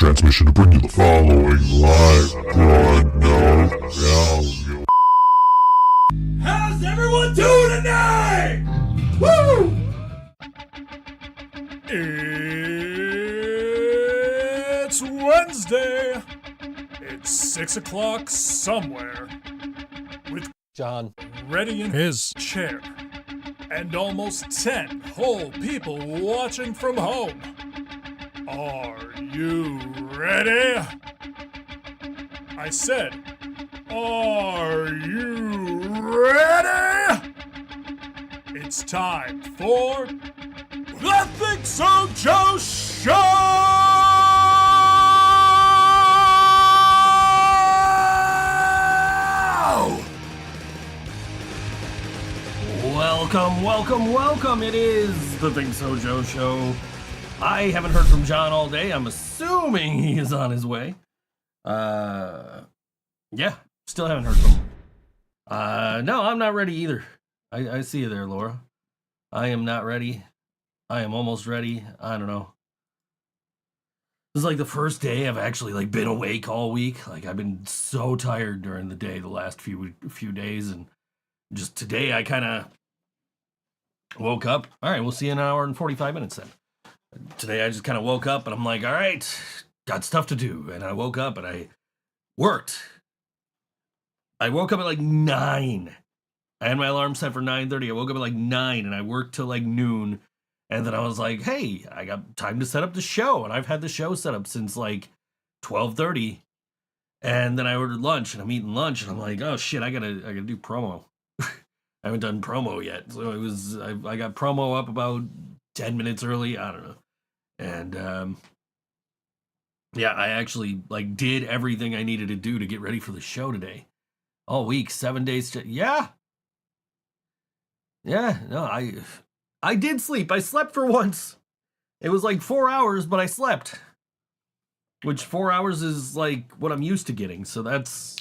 transmission to bring you the following live broadcast. How's everyone doing tonight? Woo! It's Wednesday. It's 6 o'clock somewhere. With John ready in his chair. And almost 10 whole people watching from home. Are you ready? I said, are you ready? It's time for the ThinkSoJoE Show! Welcome. It is the ThinkSoJoE Show. I haven't heard from John all day. I'm assuming he is on his way. Yeah, still haven't heard from him. No, I'm not ready either. I see you there, Laura. I am not ready. I am almost ready. I don't know. This is like the first day I've actually been awake all week. I've been so tired during the day the last few days, and just today I kind of woke up. All right, we'll see you in an hour and 45 minutes then. Today I just kind of woke up and I'm like, all right, got stuff to do. And I woke up and I worked. I woke up at 9. I had my alarm set for 9:30. I woke up at 9 and I worked till noon. And then I was like, hey, I got time to set up the show. And I've had the show set up since 12:30. And then I ordered lunch and I'm eating lunch and I'm like, oh shit, I gotta do promo. I haven't done promo yet. So I got promo up about 10 minutes early. I don't know. And yeah, I actually did everything I needed to do to get ready for the show today. All week, 7 days. Yeah. No, I did sleep. I slept for once. It was 4 hours, but I slept. Which 4 hours is what I'm used to getting. So that's,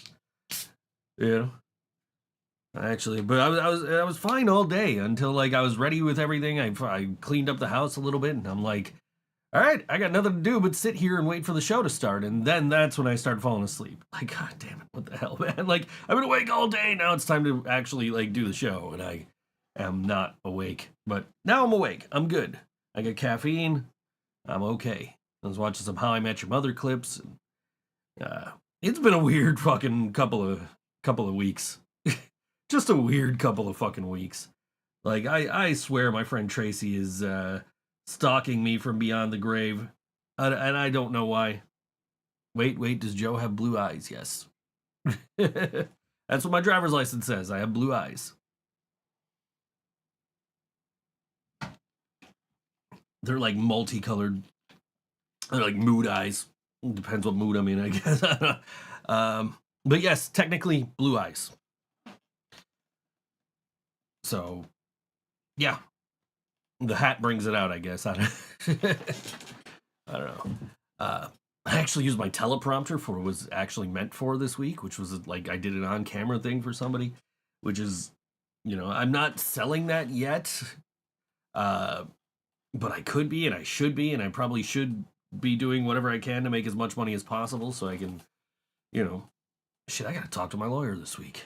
actually, but I was fine all day until I was ready with everything. I cleaned up the house a little bit, and I'm like, all right, I got nothing to do but sit here and wait for the show to start. And then that's when I started falling asleep. God damn it, what the hell, man? I've been awake all day. Now it's time to actually do the show, and I am not awake. But now I'm awake. I'm good. I got caffeine. I'm okay. I was watching some How I Met Your Mother clips. And, it's been a weird fucking couple of weeks. Just a weird couple of fucking weeks. I swear my friend Tracy is stalking me from beyond the grave. And I don't know why. Wait, does Joe have blue eyes? Yes. That's what my driver's license says. I have blue eyes. They're multicolored. They're mood eyes. Depends what mood I'm in, I guess. But yes, technically blue eyes. So, yeah. The hat brings it out, I guess. I don't know. I actually used my teleprompter for what it was actually meant for this week, which was I did an on-camera thing for somebody, which is, I'm not selling that yet. But I could be, and I should be, and I probably should be doing whatever I can to make as much money as possible so I can, shit, I gotta talk to my lawyer this week.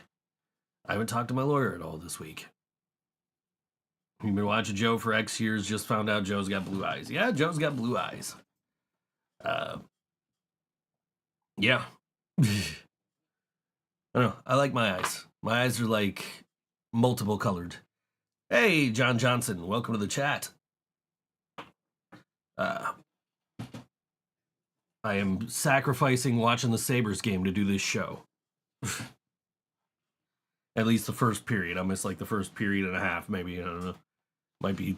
I haven't talked to my lawyer at all this week. You've been watching Joe for X years, just found out Joe's got blue eyes. Yeah, Joe's got blue eyes. Yeah. I don't know. I like my eyes. My eyes are multiple colored. Hey, John Johnson, welcome to the chat. I am sacrificing watching the Sabres game to do this show. At least the first period. I missed the first period and a half, maybe. I don't know. Might be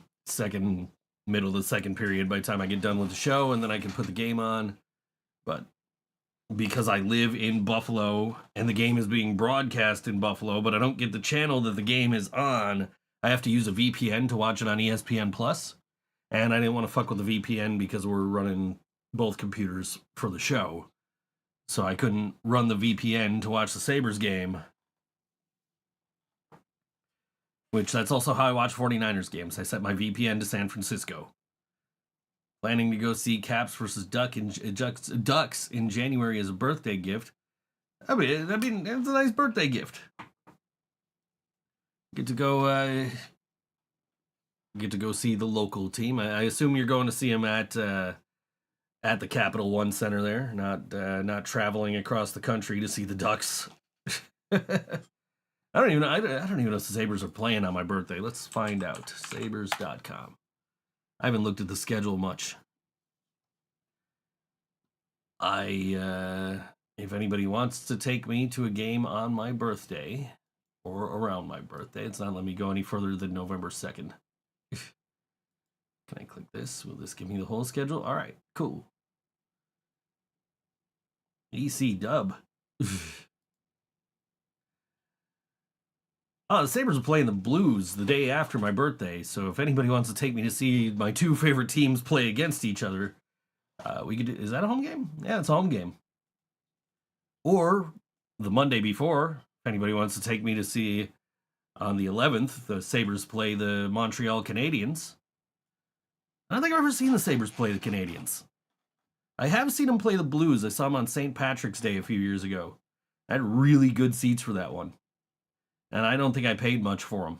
middle of the second period by the time I get done with the show, and then I can put the game on. But because I live in Buffalo and the game is being broadcast in Buffalo, but I don't get the channel that the game is on, I have to use a VPN to watch it on ESPN Plus. And I didn't want to fuck with the VPN because we're running both computers for the show. So I couldn't run the VPN to watch the Sabres game. Which that's also how I watch 49ers games. I set my VPN to San Francisco. Planning to go see Caps versus Ducks in January as a birthday gift. I mean, it's a nice birthday gift. Get to go see the local team. I assume you're going to see them at the Capital One Center there, not traveling across the country to see the Ducks. I don't even know if the Sabres are playing on my birthday. Let's find out. Sabres.com. I haven't looked at the schedule much. If anybody wants to take me to a game on my birthday or around my birthday, it's not letting me go any further than November 2nd. Can I click this? Will this give me the whole schedule? All right, cool. EC dub. Oh, the Sabres are playing the Blues the day after my birthday, so if anybody wants to take me to see my two favorite teams play against each other, we could do, is that a home game? Yeah, it's a home game. Or the Monday before, if anybody wants to take me to see on the 11th, the Sabres play the Montreal Canadiens. I don't think I've ever seen the Sabres play the Canadiens. I have seen them play the Blues. I saw them on St. Patrick's Day a few years ago. I had really good seats for that one. And I don't think I paid much for them.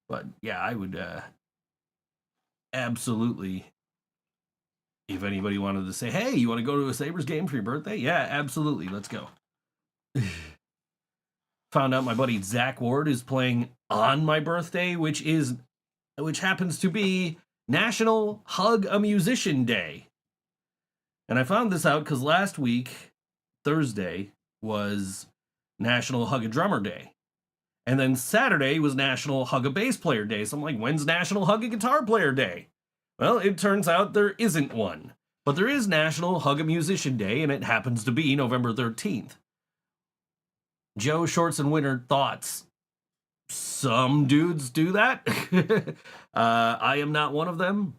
But yeah, I would absolutely, if anybody wanted to say, hey, you want to go to a Sabres game for your birthday? Yeah, absolutely. Let's go. Found out my buddy Zach Ward is playing on my birthday, which happens to be National Hug a Musician Day. And I found this out because last week, Thursday, was National Hug a Drummer Day. And then Saturday was National Hug a Bass Player Day. So I'm like, when's National Hug a Guitar Player Day? Well, it turns out there isn't one. But there is National Hug a Musician Day, and it happens to be November 13th. Joe, shorts and winter thoughts. Some dudes do that. I am not one of them.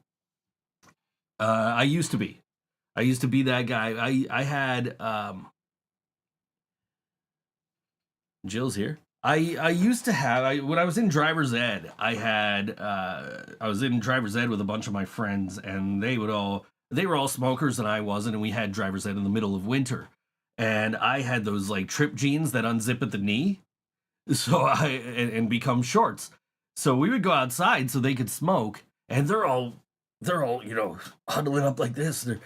I used to be. I used to be that guy. I had... Jill's here. I used to have, when I was in driver's ed, I was in driver's ed with a bunch of my friends, and they were all smokers and I wasn't, and we had driver's ed in the middle of winter. And I had those like trip jeans that unzip at the knee, so and become shorts. So we would go outside so they could smoke, and they're all, huddling up like this. They're,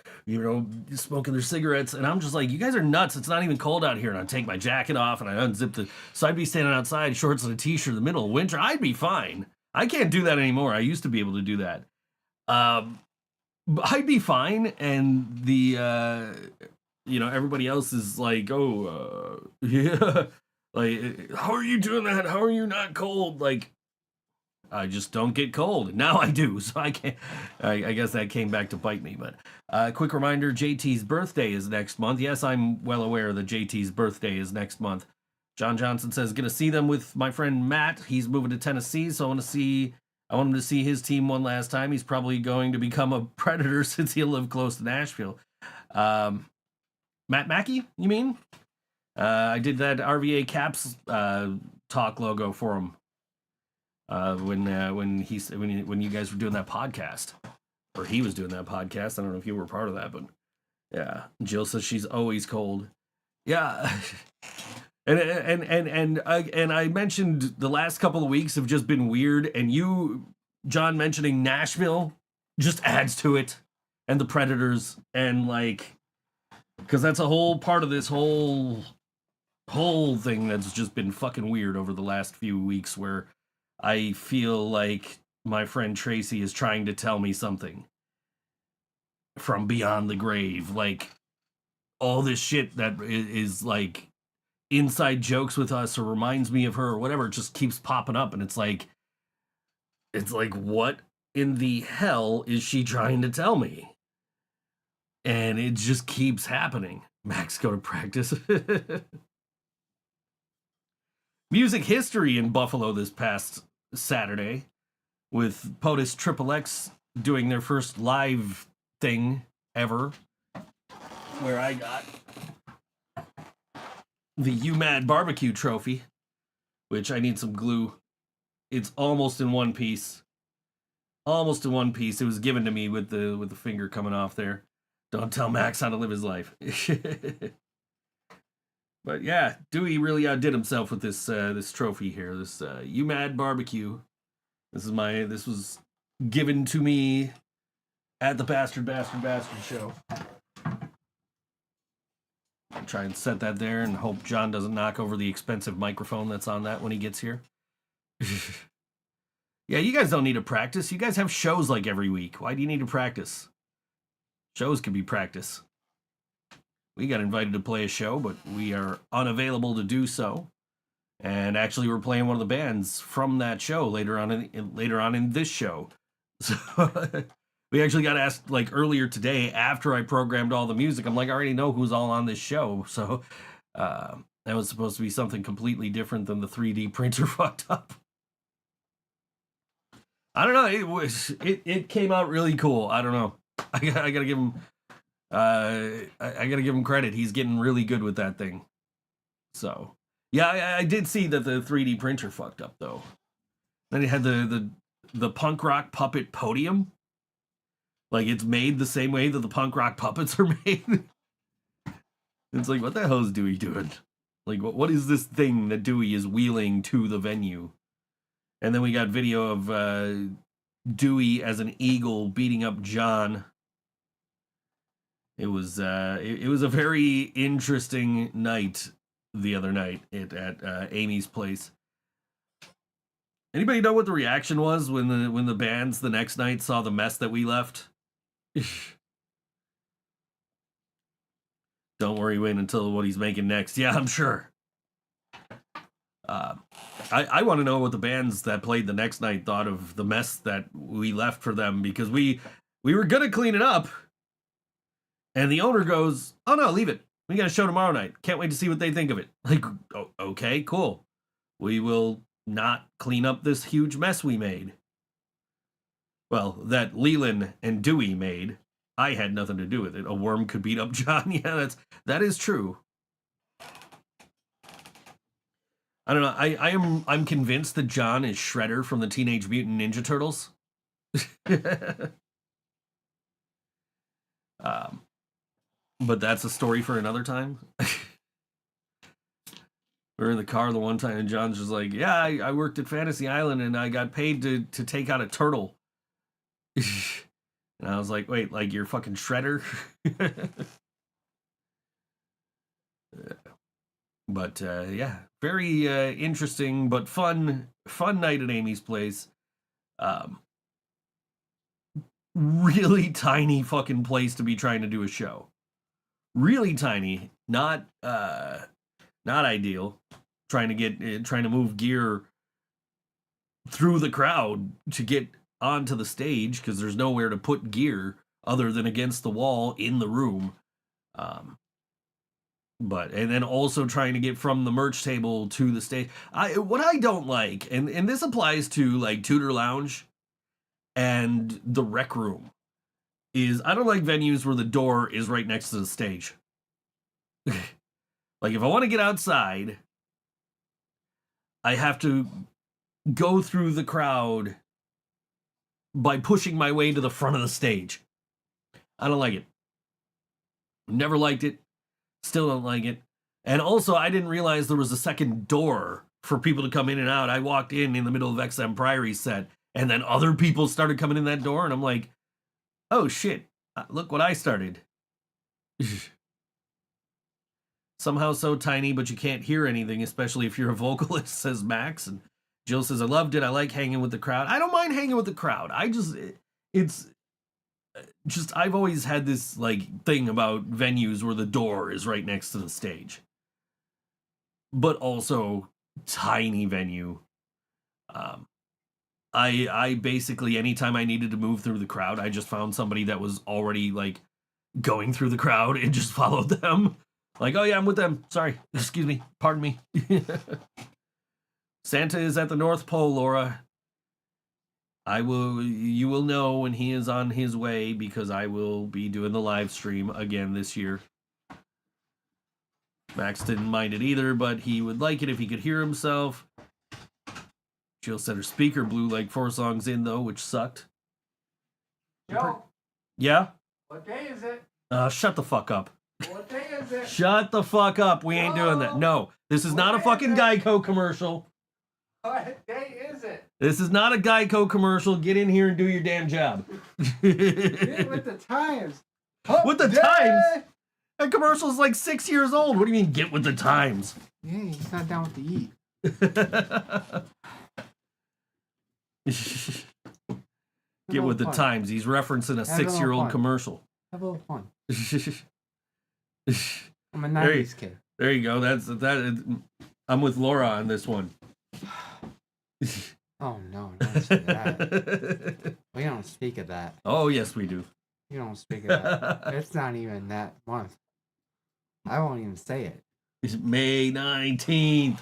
smoking their cigarettes. And I'm just like, you guys are nuts. It's not even cold out here. And I take my jacket off and I unzip so I'd be standing outside, shorts and a t-shirt in the middle of winter. I'd be fine. I can't do that anymore. I used to be able to do that. I'd be fine. And everybody else is like, yeah, like, how are you doing that? How are you not cold? Like, I just don't get cold. Now I do, so I can't. I guess that came back to bite me. But quick reminder, JT's birthday is next month. Yes, I'm well aware that JT's birthday is next month. John Johnson says, going to see them with my friend Matt. He's moving to Tennessee, so I want him to see his team one last time. He's probably going to become a Predator since he'll live close to Nashville. Matt Mackey, you mean? I did that RVA Caps talk logo for him. When you guys were doing that podcast, or he was doing that podcast. I don't know if you were part of that, but yeah. Jill says she's always cold. Yeah. and I mentioned the last couple of weeks have just been weird, and you, John, mentioning Nashville just adds to it, and the Predators, and like, because that's a whole part of this whole thing that's just been fucking weird over the last few weeks, where I feel like my friend Tracy is trying to tell me something from beyond the grave. Like, all this shit that is like inside jokes with us or reminds me of her or whatever just keeps popping up. And it's like, what in the hell is she trying to tell me? And it just keeps happening. Max, go to practice. Music history in Buffalo this past Saturday, with POTUS XXX doing their first live thing ever, where I got the UMAD barbecue trophy, which I need some glue. It's almost in one piece. almost in one piece. It was given to me with the finger coming off there. Don't tell Max how to live his life. But yeah, Dewey really outdid himself with this this trophy here. This You Mad Barbecue. This was given to me at the Bastard show. I'll try and set that there and hope John doesn't knock over the expensive microphone that's on that when he gets here. Yeah, you guys don't need to practice. You guys have shows like every week. Why do you need to practice? Shows can be practice. We got invited to play a show, but we are unavailable to do so. And actually, we're playing one of the bands from that show later on in this show. So we actually got asked like earlier today after I programmed all the music. I'm like, I already know who's all on this show. So that was supposed to be something completely different than the 3D printer fucked up. I don't know. It came out really cool. I don't know. I gotta give him. I gotta give him credit. He's getting really good with that thing. So yeah, I did see that the 3D printer fucked up though. Then it had the punk rock puppet podium. Like, it's made the same way that the punk rock puppets are made. It's like, what the hell is Dewey doing? Like, what is this thing that Dewey is wheeling to the venue? And then we got video of Dewey as an eagle beating up John. It was a very interesting night the other night at Amy's place. Anybody know what the reaction was when the bands the next night saw the mess that we left? Don't worry, wait until what he's making next. Yeah, I'm sure. I want to know what the bands that played the next night thought of the mess that we left for them, because we were gonna clean it up, and the owner goes, "Oh no, leave it. We got a show tomorrow night. Can't wait to see what they think of it." Like, oh, okay, cool. We will not clean up this huge mess we made. Well, that Leland and Dewey made. I had nothing to do with it. A worm could beat up John. Yeah, that is true. I don't know. I'm convinced that John is Shredder from the Teenage Mutant Ninja Turtles. But that's a story for another time. We were in the car the one time, and John's just like, "Yeah, I worked at Fantasy Island, and I got paid to take out a turtle." And I was like, "Wait, like you're fucking Shredder?" But yeah, very interesting but fun night at Amy's place. Really tiny fucking place to be trying to do a show. Really tiny, not ideal. Trying to move gear through the crowd to get onto the stage, because there's nowhere to put gear other than against the wall in the room. And then also trying to get from the merch table to the stage. What I don't like, and this applies to like Tudor Lounge and the Rec Room, is I don't like venues where the door is right next to the stage. Like, if I want to get outside, I have to go through the crowd by pushing my way to the front of the stage. I don't like it. Never liked it. Still don't like it. And also, I didn't realize there was a second door for people to come in and out. I walked in the middle of XM Priory's set, and then other people started coming in that door, and I'm like, oh shit, look what I started. Somehow so tiny, but you can't hear anything, especially if you're a vocalist, says Max. And Jill says, I loved it. I like hanging with the crowd. I don't mind hanging with the crowd. I've always had this like thing about venues where the door is right next to the stage, but also tiny venue. I basically, anytime I needed to move through the crowd, I just found somebody that was already like going through the crowd and just followed them. Like, oh yeah, I'm with them. Sorry, excuse me, pardon me. Santa is at the North Pole, Laura. You will know when he is on his way, because I will be doing the live stream again this year. Max didn't mind it either, but he would like it if he could hear himself. Jill said her speaker blew like 4 songs in though, which sucked. Joe, Yeah? what day is it? Shut the fuck up. What day is it? Shut the fuck up. We ain't doing that. No, this is not a fucking Geico commercial. What day is it? This is not a Geico commercial. Get in here and do your damn job. Get with the times. With the times? That commercial's like 6 years old. What do you mean, get with the times? Yeah, he's not down with the eat. Get with the times. He's referencing a 6-year-old commercial. Have a little fun. I'm a 90s kid. There you go. That. I'm with Laura on this one. Oh no, don't say that. We don't speak of that. Oh yes, we do. You don't speak of that. It's not even that month. I won't even say it. It's May 19th.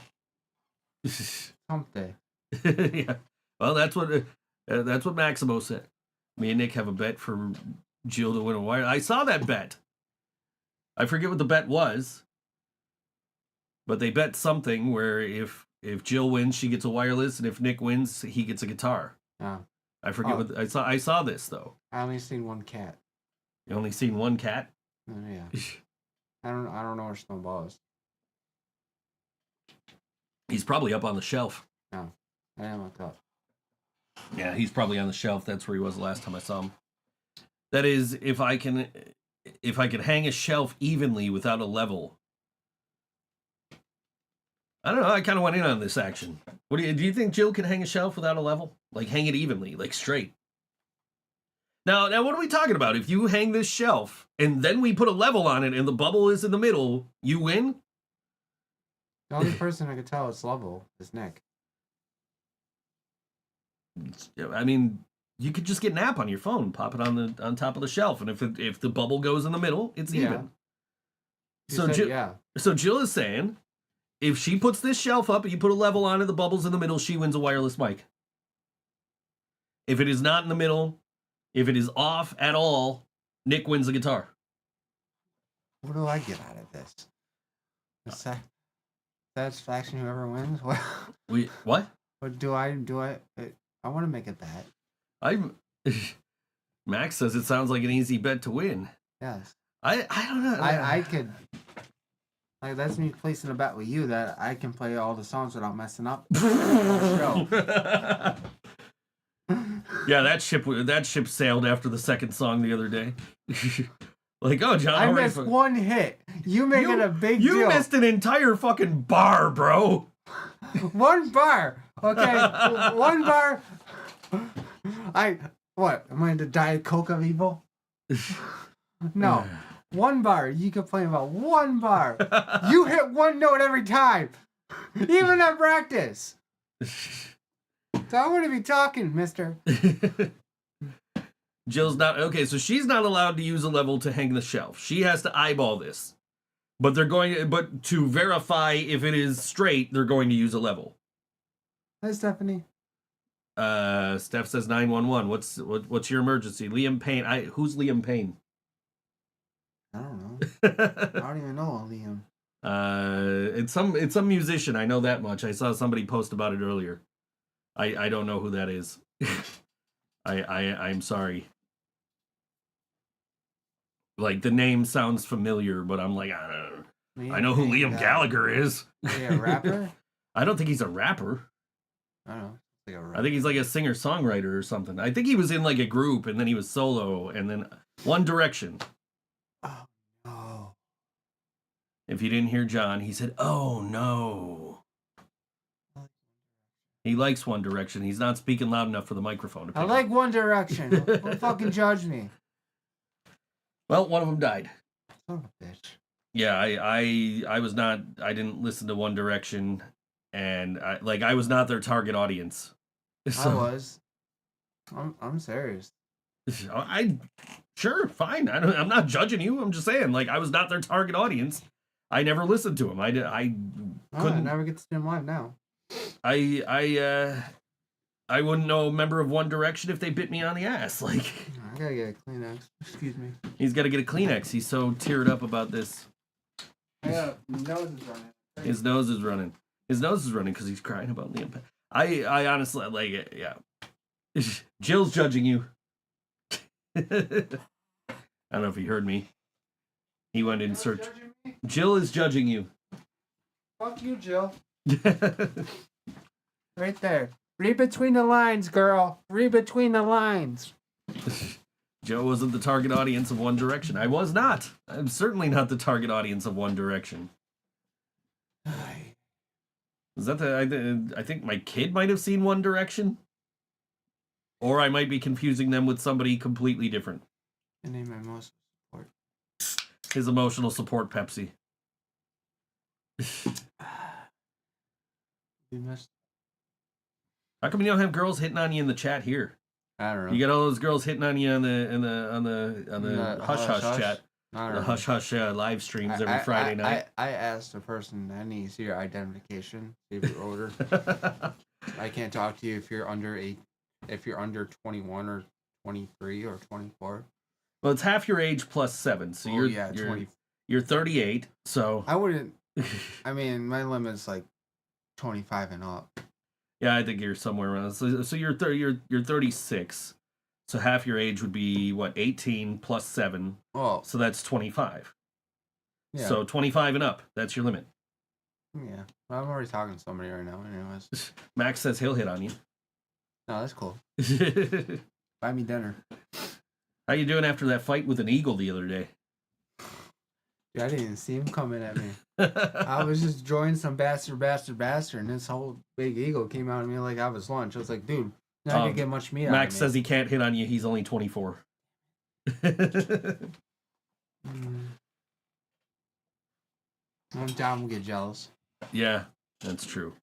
Something. Yeah. Well, that's what Maximo said. Me and Nick have a bet for Jill to win a wire. I saw that bet. I forget what the bet was, but they bet something where if Jill wins, she gets a wireless, and if Nick wins, he gets a guitar. Oh. I forget what I saw this though. I only seen one cat. You only seen one cat? Oh, yeah. I don't know where Snowball is. He's probably up on the shelf. No, I am on top. Yeah, he's probably on the shelf. That's where he was the last time I saw him. That is, if I can hang a shelf evenly without a level. I don't know. I kind of went in on this action. Do you think Jill can hang a shelf without a level? Like hang it evenly, like straight. Now, what are we talking about? If you hang this shelf and then we put a level on it and the bubble is in the middle, you win? The only person I could tell it's level is Nick. I mean, you could just get an app on your phone, pop it on top of the shelf, and if the bubble goes in the middle, it's even. So Jill is saying, if she puts this shelf up and you put a level on it, the bubble's in the middle, she wins a wireless mic. If it is not in the middle, if it is off at all, Nick wins the guitar. What do I get out of this? Satisfaction, whoever wins? What? What? What do I want to make a bet. Max says it sounds like an easy bet to win. Yes. I don't know. I could. Like, that's me placing a bet with you that I can play all the songs without messing up. Yeah, that ship sailed after the second song the other day. Like, oh, John, I missed one hit. You make it a big deal. You missed an entire fucking bar, bro. One bar. Okay, one bar. What? Am I the Diet Coke of evil? No. One bar. You complain about one bar. You hit one note every time. Even at practice. So I want to be talking, mister. Jill's not okay, so she's not allowed to use a level to hang the shelf. She has to eyeball this. But but to verify if it is straight, they're going to use a level. Hi, Stephanie. Steph says 911. What's your emergency? Liam Payne. Who's Liam Payne? I don't know. I don't even know Liam. It's some musician. I know that much. I saw somebody post about it earlier. I don't know who that is. I'm sorry. Like, the name sounds familiar, but I'm like, I don't know. I know who Liam Gallagher is. Is he a rapper? I don't think he's a rapper. I don't know. Like a rapper. I think he's like a singer-songwriter or something. I think he was in like a group, and then he was solo, and then One Direction. Oh, no. If you didn't hear John, he said, oh, no. He likes One Direction. He's not speaking loud enough for the microphone to pick I like One Direction. Don't fucking judge me. Well, one of them died. Son of a bitch. Yeah, I was not. I didn't listen to One Direction, and I was not their target audience. So, I was. I'm serious. Sure, fine. I'm not judging you. I'm just saying, like, I was not their target audience. I never listened to them. I couldn't. I never get to see them live now. I wouldn't know a member of One Direction if they bit me on the ass. Like, I gotta get a Kleenex. Excuse me. He's got to get a Kleenex. He's so teared up about this. Yeah, his nose is running. His nose is running. His nose is running because he's crying about Liam Payne. I honestly, like, yeah. Jill's judging you. I don't know if he heard me. He went in search. Judging me? Jill is judging you. Fuck you, Jill. Right there. Read between the lines, girl. Read between the lines. Joe wasn't the target audience of One Direction. I was not. I'm certainly not the target audience of One Direction. Is that I think my kid might have seen One Direction. Or I might be confusing them with somebody completely different. The name my most support. His emotional support Pepsi. We missed. How come you don't have girls hitting on you in the chat here? I don't know. You got all those girls hitting on you on the hush hush chat, the hush hush live streams every Friday night. I asked the person, I need to see your identification, see if you're older. I can't talk to you if you're under 21 or 23 or 24. Well, it's half your age plus 7, so you're 20. You're 38, so I wouldn't. I mean, my limit's like 25 and up. yeah, I think you're somewhere around. So you're 36. So half your age would be what, 18 plus 7. Oh, So that's 25. yeah. So 25 and up. That's your limit. Yeah. Well, I'm already talking to somebody right now, anyways. Max says he'll hit on you. No, that's cool. How Buy me dinner. you doing after that fight with an eagle the other day? Dude, I didn't even see him coming at me. I was just enjoying some bastard, and this whole big eagle came out at me like I was lunch. I was like, dude, you're not gonna get much meat out Max of me. says he can't hit on you. He's only 24. Mm. I'm down to get jealous. Yeah, that's true.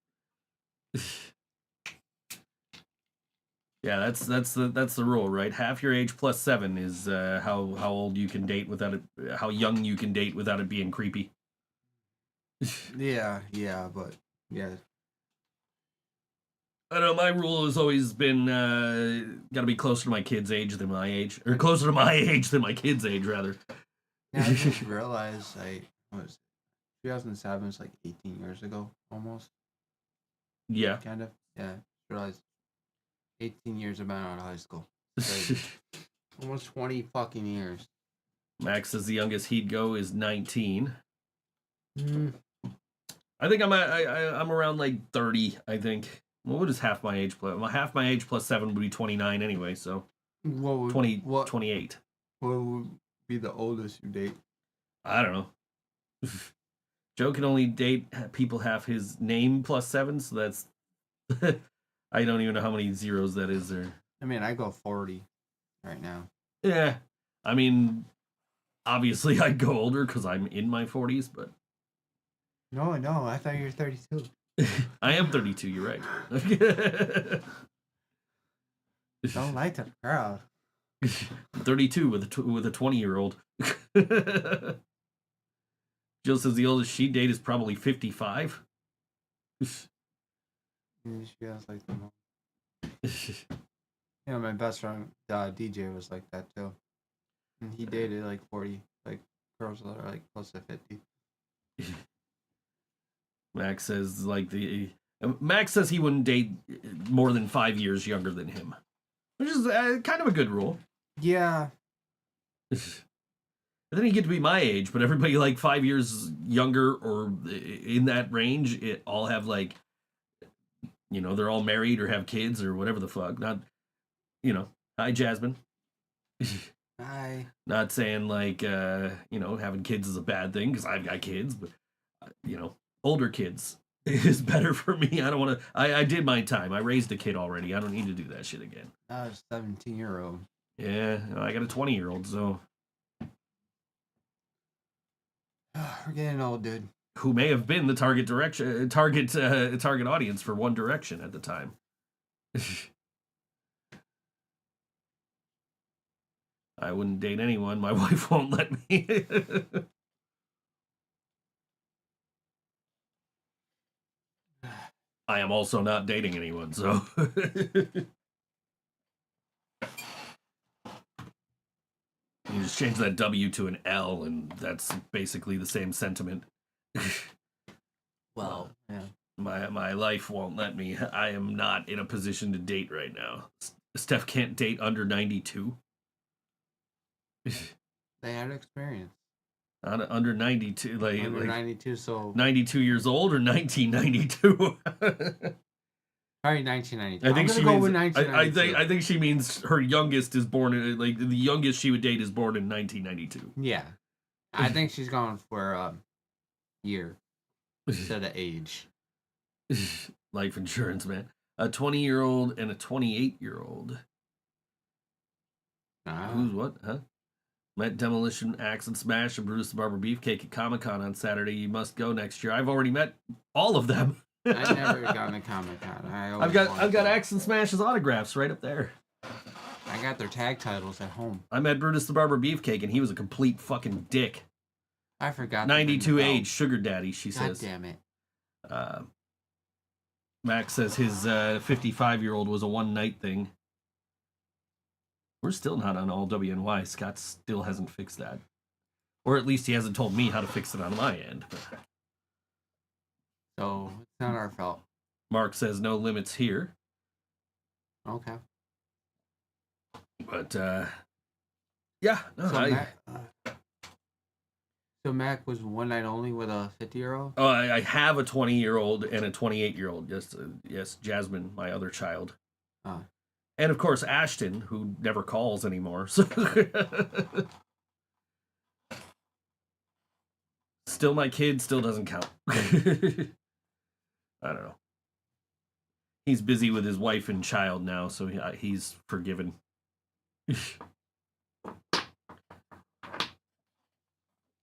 Yeah, that's the rule, right? Half your age plus 7 is how old you can date without it, how young you can date without it being creepy. Yeah, but yeah. I don't know, my rule has always been got to be closer to my kid's age than my age, or closer to my age than my kid's age, rather. Yeah, I just realized what was it? 2007 is like 18 years ago, almost. Yeah. Kind of. Yeah. Realized 18 years I've been out of high school. Crazy. Almost 20 fucking years. Max says the youngest he'd go is 19. Mm. I think I'm around like 30. I think. Well, what is half my age plus? Well, half my age plus 7 would be 29 anyway. So What would 28. What would be the oldest you date? I don't know. Joe can only date people half his name plus 7, so that's. I don't even know how many zeros that is there. I mean, I go 40 right now. Yeah, I mean, obviously I'd go older because I'm in my 40s, but No, I thought you were 32. I am 32. You're right. Don't lie to the crowd. 32 with a 20-year-old. Jill says the oldest she'd date is probably 55. She has like the most. Yeah, my best friend DJ was like that too. And he dated like 40, like girls that are like close to 50. Max says Max says he wouldn't date more than 5 years younger than him, which is kind of a good rule. Yeah. And then you get to be my age, but everybody like 5 years younger or in that range, it all have like, you know, they're all married or have kids or whatever the fuck. Not, you know, hi Jasmine. Hi. Not saying like, you know, having kids is a bad thing because I've got kids, but you know, older kids is better for me. I don't want to. I did my time. I raised a kid already. I don't need to do that shit again. I was 17-year-old. Yeah, I got a 20-year-old, so. We're getting old, dude. Who may have been the target audience for One Direction at the time. I wouldn't date anyone. My wife won't let me. I am also not dating anyone, so. You just change that W to an L, and that's basically the same sentiment. Well, yeah. My life won't let me. I am not in a position to date right now. Steph can't date under 92. They had experience. Under 92, Under 92, so 92 years old or 1992. probably 1992. I think she go means. with 1992. I think she means her youngest is born in, like, the youngest she would date is born in 1992. Yeah, I think she's going for year instead of age. Life insurance, man. A 20-year-old and a 28-year-old. Who's what? Huh? Met Demolition, Axe and Smash, and Brutus the Barber Beefcake at Comic-Con on Saturday. You must go next year. I've already met all of them. I never gone to Comic-Con. I've got Axe and Smash's autographs right up there. I got their tag titles at home. I met Brutus the Barber Beefcake, and he was a complete fucking dick. I forgot. 92 age, sugar daddy, she God says. damn it. Max says his 55-year-old was a one-night thing. We're still not on all WNY. Scott still hasn't fixed that. Or at least he hasn't told me how to fix it on my end. But so, it's not our fault. Mark says no limits here. Okay. But, yeah. No, so Mac was one night only with a 50-year-old? Oh, I have a 20-year-old and a 28-year-old. Yes, Jasmine, my other child. Oh. And, of course, Ashton, who never calls anymore. So still my kid, still doesn't count. I don't know. He's busy with his wife and child now, so he's forgiven.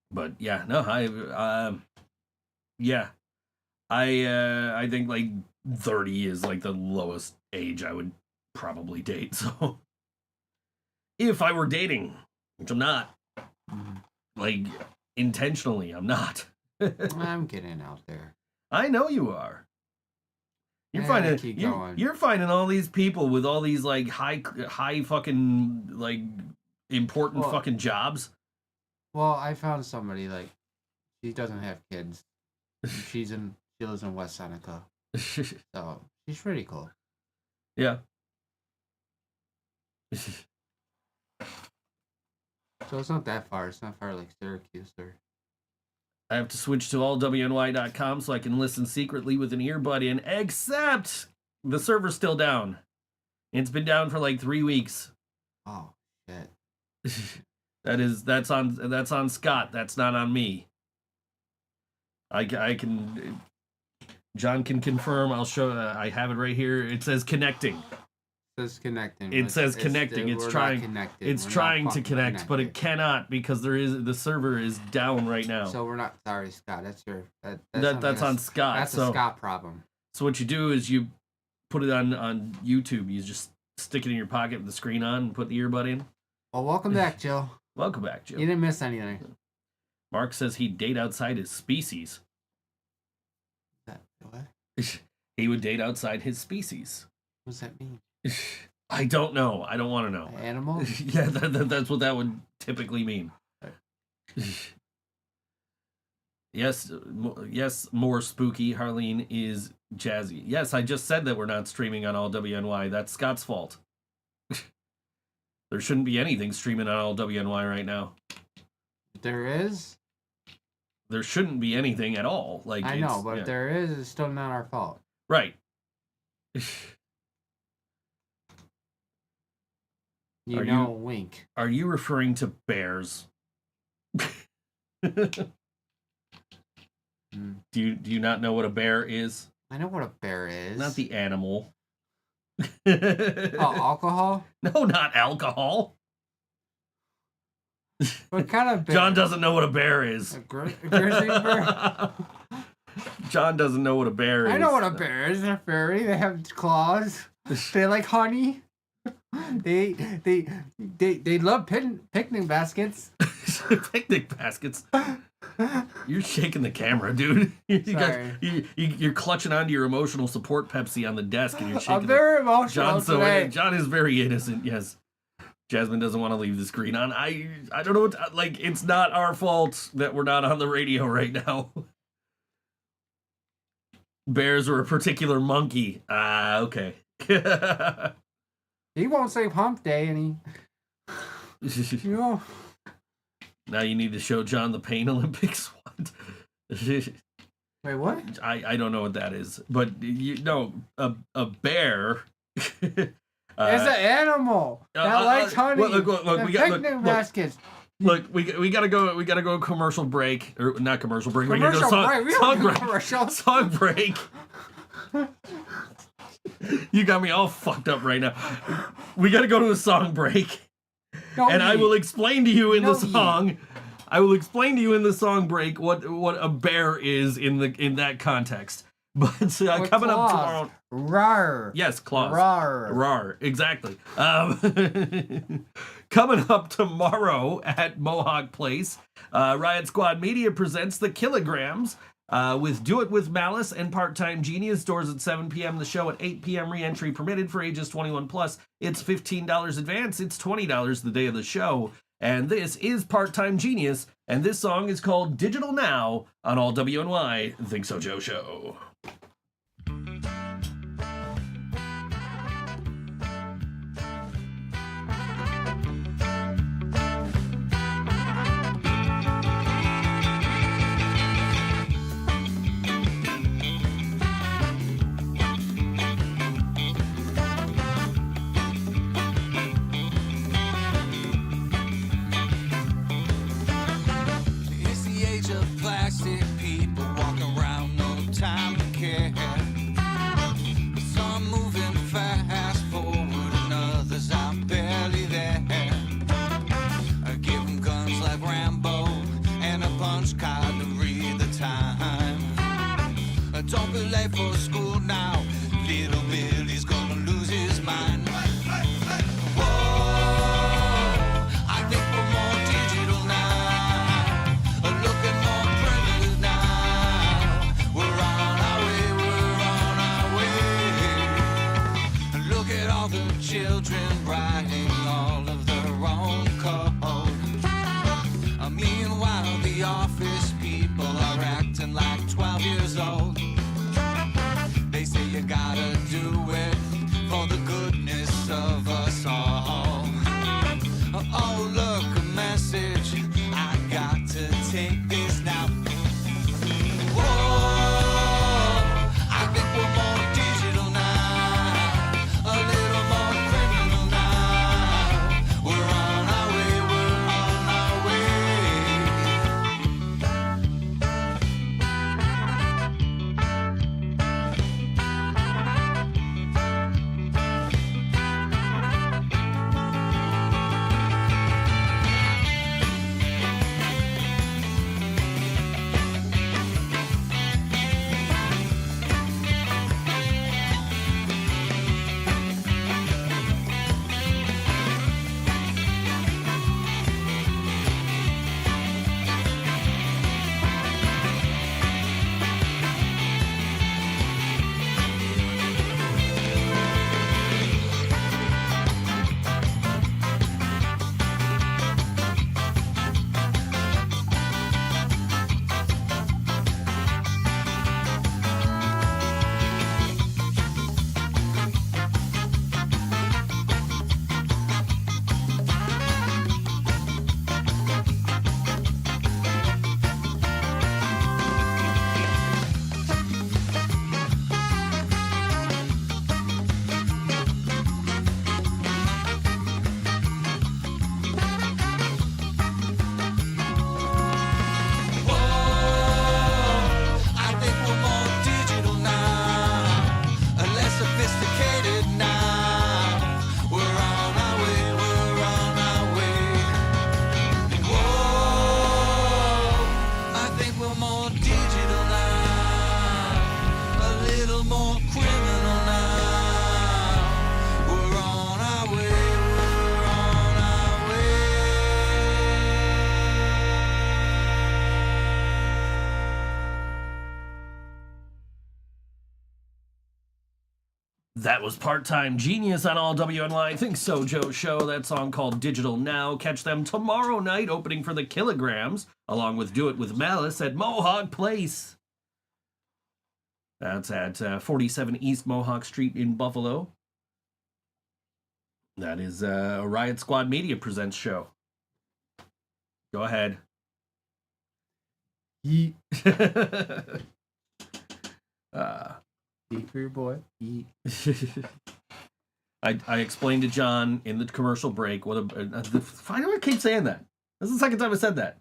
But, yeah, no, I think, like, 30 is, like, the lowest age I would probably date. So if I were dating, which I'm not, like, intentionally, I'm not. I'm getting out there. I know you are. You're finding all these people with all these, like, high fucking, like, important fucking jobs. Well, I found somebody, like, she doesn't have kids. She lives in West Seneca. So she's pretty cool. Yeah. So it's not that far. It's not far like Syracuse or. I have to switch to allwny.com so I can listen secretly with an earbud in, except the server's still down. It's been down for like 3 weeks. Oh shit. That's on Scott. That's not on me. I can. John can confirm. I'll show. I have it right here. It says connecting. Says connecting. It says connecting. It's trying. It's trying to connect, but it cannot because the server is down right now. So we're not sorry, Scott. That's your. That's on Scott. That's a Scott problem. So what you do is you put it on YouTube. You just stick it in your pocket with the screen on and put the earbud in. Well, welcome back, Joe. Welcome back, Joe. You didn't miss anything. Mark says he'd date outside his species. What? He would date outside his species. What does that mean? I don't know. I don't want to know. Animal? Yeah, that's what that would typically mean. Yes, more spooky. Harleen is jazzy. Yes, I just said that we're not streaming on all WNY. That's Scott's fault. There shouldn't be anything streaming on all WNY right now. There is? There shouldn't be anything at all. Like I know, but if there is, it's still not our fault. Right. Wink. Are you referring to bears? Do you not know what a bear is? I know what a bear is. Not the animal. Alcohol? No, not alcohol. What kind of bear? John doesn't know what a bear is. A grizzly bear? John doesn't know what a bear is. I know what a bear is. They're furry. They have claws. They like honey. They love picnic baskets. Picnic baskets. You're shaking the camera, dude. You're clutching onto your emotional support Pepsi on the desk, and you're shaking. I'm very emotional today. John is very innocent. Yes. Jasmine doesn't want to leave the screen on. I don't know what, like, it's not our fault that we're not on the radio right now. Bears are a particular monkey. Ah, okay. He won't say hump day, and he, Now you need to show John the Pain Olympics. What? Wait, what? I don't know what that is, but you know, a bear. It's an animal that likes hunting. Look, baskets. Look, we gotta go commercial break, or not commercial break. Commercial break. We don't do commercials. Song break. You got me all fucked up right now. We gotta go to a song break, and I will explain to you in the song. I will explain to you in the song break what a bear is in that context. But coming up tomorrow, rawr. Yes, claws. Rawr. Exactly. Coming up tomorrow at Mohawk Place, Riot Squad Media presents The Kilograms with Do It With Malice and Part-Time Genius. Doors at 7 p.m. The show at 8 p.m. Re-entry permitted for ages 21 plus. It's $15 advance. It's $20 the day of the show. And this is Part-Time Genius, and this song is called Digital Now on all WNY ThinkSoJoE Show. Don't be late for school now. Little Billy's gonna lose his mind. Whoa, I think we're more digital now. Looking more primitive now. We're on our way. Look at all the children writing all of their own code. Meanwhile, the office people are acting like 12 years old. They say you gotta do it for the goodness of us all. Oh, look, a message. I got to take this now. Whoa, I think we're more digital now. A little more criminal now. We're on our way, we're on our That was Part-Time Genius on all WNY ThinkSoJoE Show. That song called Digital Now. Catch them tomorrow night opening for The Kilograms, along with Do It With Malice at Mohawk Place. That's at 47 East Mohawk Street in Buffalo. That is a Riot Squad Media Presents show. Go ahead. Yeet. Eat for your boy. Yeet. I explained to John in the commercial break what I know I keep saying that. This is the second time I said that.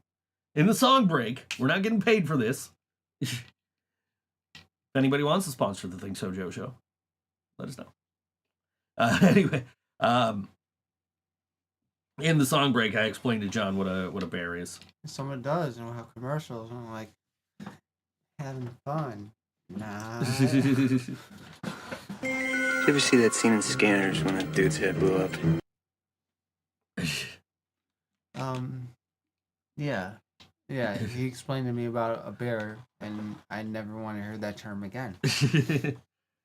In the song break, we're not getting paid for this. If anybody wants to sponsor the ThinkSoJoE show, let us know. Anyway, in the song break, I explained to John what a bear is. Someone does, and we'll have commercials, and I'm like, having fun. Nah. Did you ever see that scene in Scanners when that dude's head blew up? Yeah, he explained to me about a bear, and I never want to hear that term again.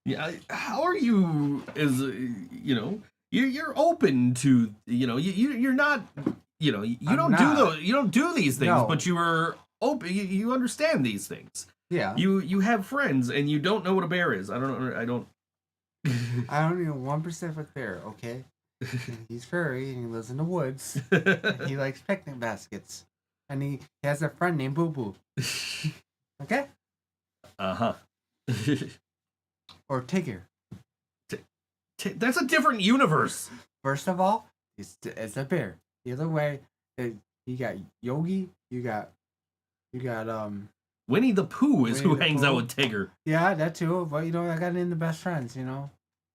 Yeah, how are you as you're open to you're not you don't do these things, No. but you are open. You understand these things. Yeah. You have friends and you don't know what a bear is. I don't. I don't know 1% of a bear, okay? He's furry and he lives in the woods. And he likes picnic baskets. And he has a friend named Boo Boo. Okay? Uh-huh. Or Tigger. That's a different universe. First of all, it's a bear. Either way, you got Yogi, you got Winnie the Pooh is Winnie who the hangs Pooh. out with Tigger. yeah, that too. But I got in the best friends,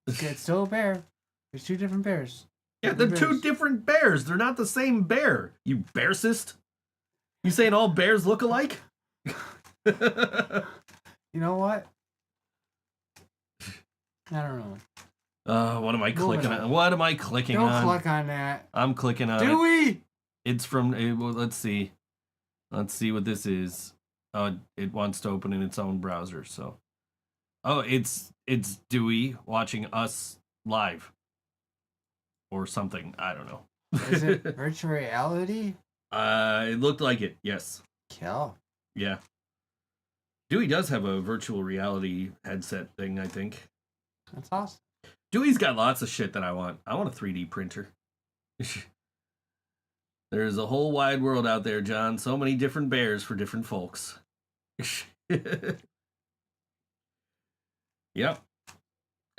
It's still a bear. There's two different bears. Yeah, they're two different bears. They're not the same bear. You bearcist? You saying all bears look alike? You know what? I don't know. What am I clicking on. on? What am I clicking Don't on? click on that. I'm clicking on it. Dewey! It's from. Well, let's see. Let's see what this is. Oh, it wants to open in its own browser. So, it's Dewey watching us live, or something. I don't know. Is it virtual reality? It looked like it. Yes. Kill. Yeah. Dewey does have a virtual reality headset thing, I think. That's awesome. Dewey's got lots of shit that I want. I want a 3D printer. There's a whole wide world out there, John. So many different bears for different folks. Yep.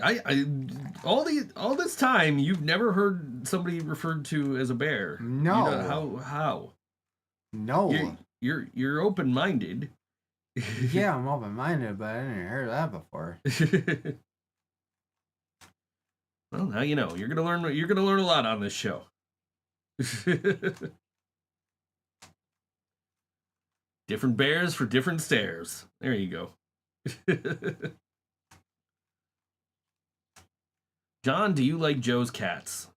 I all this time you've never heard somebody referred to as a bear. No. You know, how? No. You're open-minded. Yeah, I'm open-minded, but I didn't hear that before. Well, now you know. You're gonna learn a lot on this show. Different bears for different stares. There you go. John, do you like Joe's cats?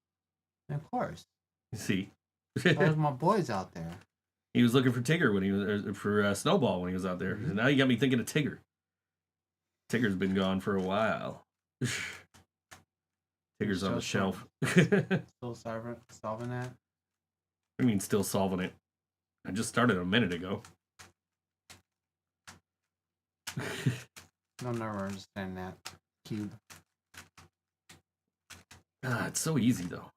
Of course. See, There's my boys out there. he was looking for Tigger when he was for Snowball when he was out there. Mm-hmm. Now you got me thinking of Tigger. Tigger's been gone for a while. Tigger's on the shelf. Still solving that? I mean, still solving it. I just started a minute ago. I'll never understand that. Cube. Ah, it's so easy though.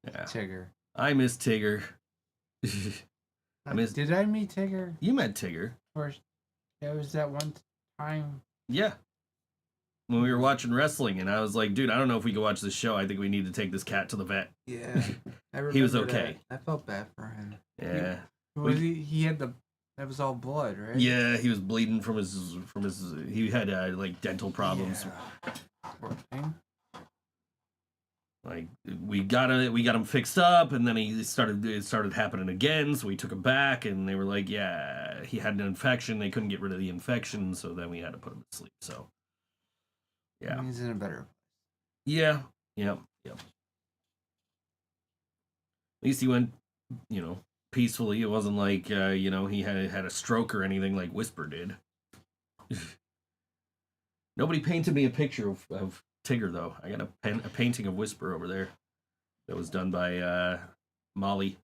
Yeah. Tigger. I miss Tigger. Did I meet Tigger? You met Tigger. First, it was that one time. Yeah. When we were watching wrestling, and I was like, dude, I don't know if we can watch this show. I think we need to take this cat to the vet. Yeah. He was okay. I felt bad for him. Yeah. He had that was all blood, right? Yeah, he was bleeding from his he had like dental problems. Yeah. Poor thing. Like we got him fixed up, and then it started happening again. So we took him back, and they were like, yeah, he had an infection. They couldn't get rid of the infection, so then we had to put him to sleep. So yeah, He's in a better. yeah, yep. At least he went, peacefully. It wasn't like he had a stroke or anything like Whisper did. Nobody painted me a picture of Tigger, though. I got a painting of Whisper over there that was done by Molly.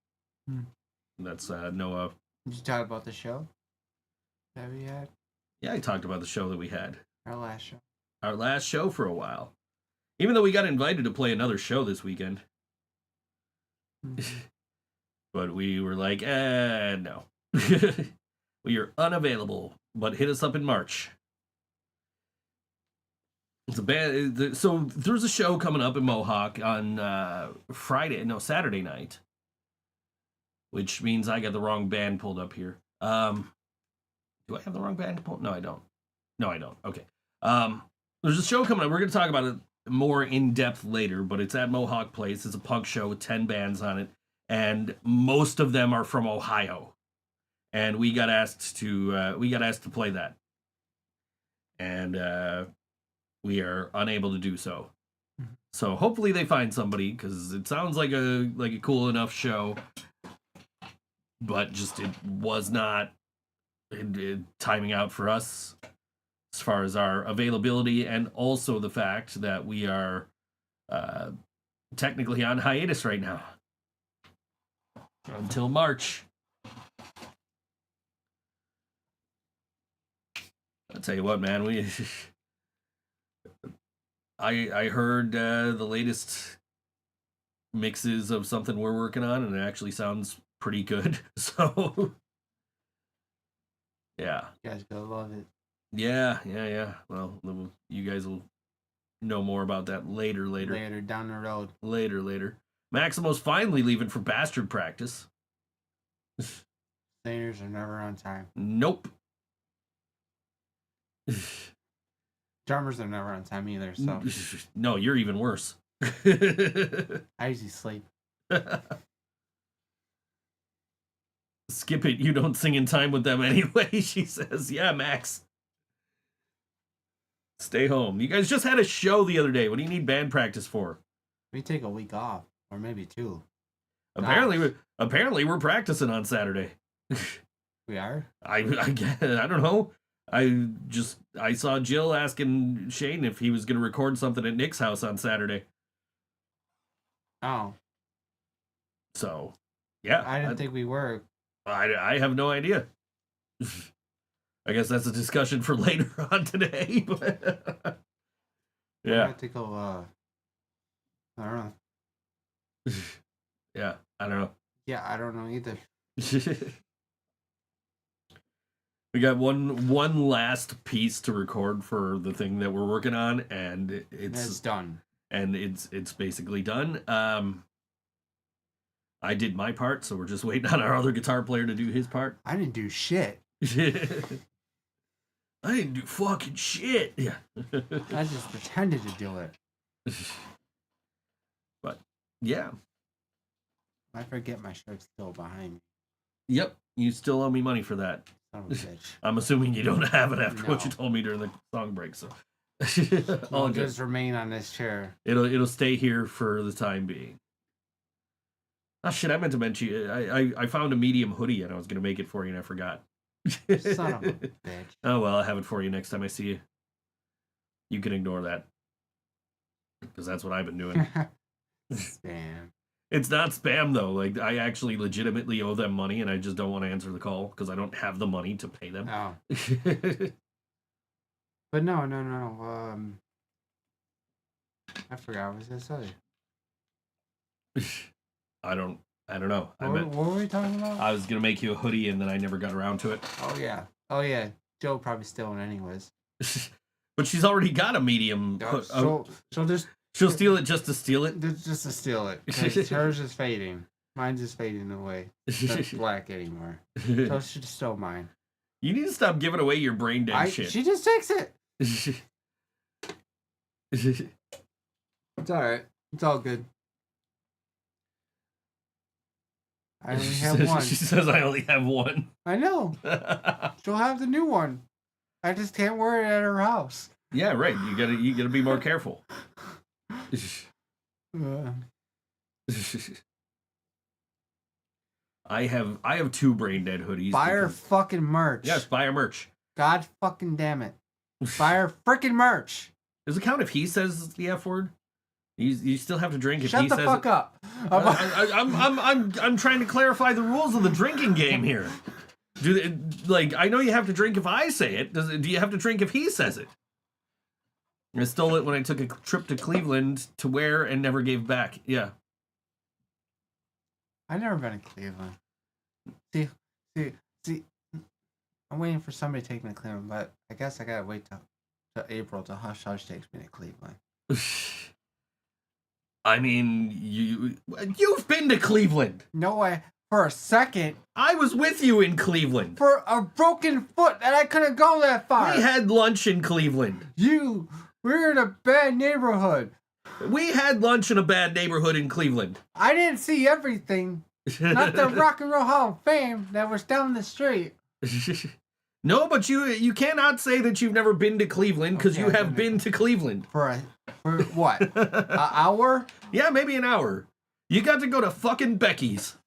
That's Noah. Did you talk about the show that we had? Yeah, I talked about the show that we had. Our last show. Our last show for a while. Even though we got invited to play another show this weekend. Mhm. But we were like, no. We are unavailable, but hit us up in March. It's a band. So there's a show coming up in Mohawk on Saturday night. Which means I got the wrong band pulled up here. Do I have the wrong band pulled? No, I don't. Okay. There's a show coming up. We're going to talk about it more in depth later, but it's at Mohawk Place. It's a punk show with 10 bands on it, and most of them are from Ohio. And we got asked to play that, and we are unable to do so. So hopefully they find somebody, because it sounds like a cool enough show, but just it was not timing out for us as far as our availability, and also the fact that we are technically on hiatus right now until March. I'll tell you what, man, I heard the latest mixes of something we're working on, and it actually sounds pretty good. So yeah, You guys gonna love it. yeah. Well, you guys will know more about that later. Later down the road. Later. Maximo's finally leaving for bastard practice. Singers are never on time. Nope. Drummers are never on time either, so No, you're even worse. I usually sleep. Skip it. You don't sing in time with them anyway, she says. Yeah, Max. Stay home. You guys just had a show the other day. What do you need band practice for? We take a week off, or maybe 2. Apparently we're practicing on Saturday. We are? I don't know. I saw Jill asking Shane if he was going to record something at Nick's house on Saturday. Oh. So, yeah. I didn't think we were. I have no idea. I guess that's a discussion for later on today. But yeah. I have to go, I don't know. Yeah, I don't know. Yeah, I don't know either. We got one last piece to record for the thing that we're working on, and it's done. And it's basically done. I did my part, so we're just waiting on our other guitar player to do his part. I didn't do shit. I didn't do fucking shit. Yeah. I just pretended to do it. But yeah. I forget my shirt's still behind me. Yep. You still owe me money for that. Son of a bitch. I'm assuming you don't have it after what No. you told me during the song break, so I'll just remain on this chair. It'll stay here for the time being. Oh shit, I meant to mention you. I found a medium hoodie and I was gonna make it for you and I forgot. Son of a bitch. Oh well, I'll have it for you next time I see you. You can ignore that. Because that's what I've been doing. Spam. It's not spam though. Like I actually legitimately owe them money and I just don't want to answer the call because I don't have the money to pay them. Oh. But no. I forgot what I was gonna say. I don't know. What were we talking about? I was gonna make you a hoodie and then I never got around to it. Oh yeah. Joe probably stealing anyways. But she's already got a medium. So just She'll steal it just to steal it. just to steal it. 'Cause hers is fading. Mine's just fading away. It's not black anymore. So she just stole mine. You need to stop giving away your brain dead shit. She just takes it. It's alright. It's all good. I only have one. She says I only have one. I know. She'll have the new one. I just can't wear it at her house. Yeah, right. You gotta be more careful. I have 2 brain dead hoodies. Buy her fucking merch. Yes, buy her merch. God fucking damn it. Buy her freaking merch. Does it count if he says the F word? You still have to drink if Shut he the says fuck it. up. I'm trying to clarify the rules of the drinking game here. I know you have to drink if I say it. Do you have to drink if he says it? I stole it when I took a trip to Cleveland to wear and never gave back. Yeah. I've never been in Cleveland. See. I'm waiting for somebody to take me to Cleveland, but I guess I gotta wait till April till Hush Hush takes me to Cleveland. I mean, you've been to Cleveland. No way. For a second. I was with you in Cleveland. For a broken foot that I couldn't go that far. We had lunch in Cleveland. We're in a bad neighborhood. We had lunch in a bad neighborhood in Cleveland. I didn't see everything. Not the Rock and Roll Hall of Fame that was down the street. No, but you cannot say that you've never been to Cleveland because you have been to Cleveland. For what? An hour? Yeah, maybe an hour. You got to go to fucking Becky's.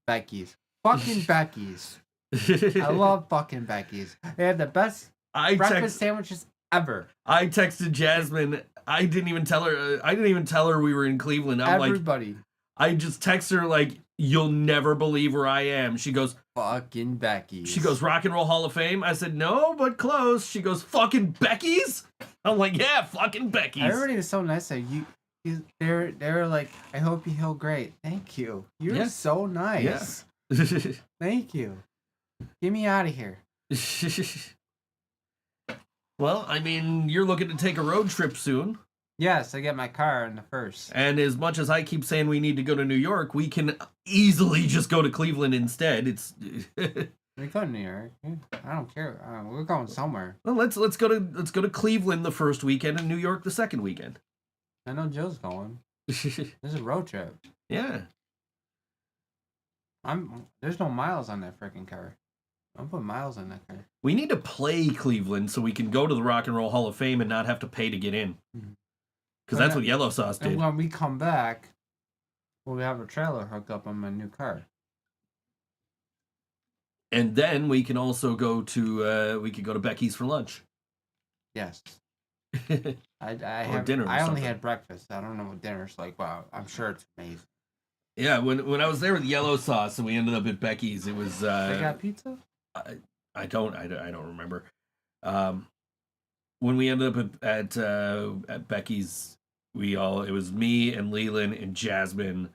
Fucking Becky's. I love fucking Becky's. They have the best breakfast sandwiches ever. I texted Jasmine. I didn't even tell her we were in Cleveland. Everybody. I just text her like, you'll never believe where I am. She goes, fucking Becky's. She goes, Rock and Roll Hall of Fame? I said, no, but close. She goes, fucking Becky's? I'm like, yeah, fucking Becky's. Everybody is so nice there. They're like, I hope you heal great. Thank you. You're so nice. Yeah. Thank you. Get me out of here. Well, I mean, you're looking to take a road trip soon. Yes, I get my car in the first. And as much as I keep saying we need to go to New York, we can easily just go to Cleveland instead. It's we go to New York. I don't care. We're going somewhere. Well, let's go to Cleveland the first weekend and New York the second weekend. I know Joe's going. This is a road trip. Yeah. There's no miles on that freaking car. I'm putting miles on that car. We need to play Cleveland so we can go to the Rock and Roll Hall of Fame and not have to pay to get in. Because that's what Yellow Sauce did. And when we come back, we'll have a trailer hooked up on my new car. And then we can also go to Becky's for lunch. Yes. Or dinner. I only had breakfast. I don't know what dinner's like. Wow, I'm sure it's amazing. Yeah, when I was there with Yellow Sauce and we ended up at Becky's, it was. They got pizza? I don't remember. When we ended up at Becky's, it was me and Leland and Jasmine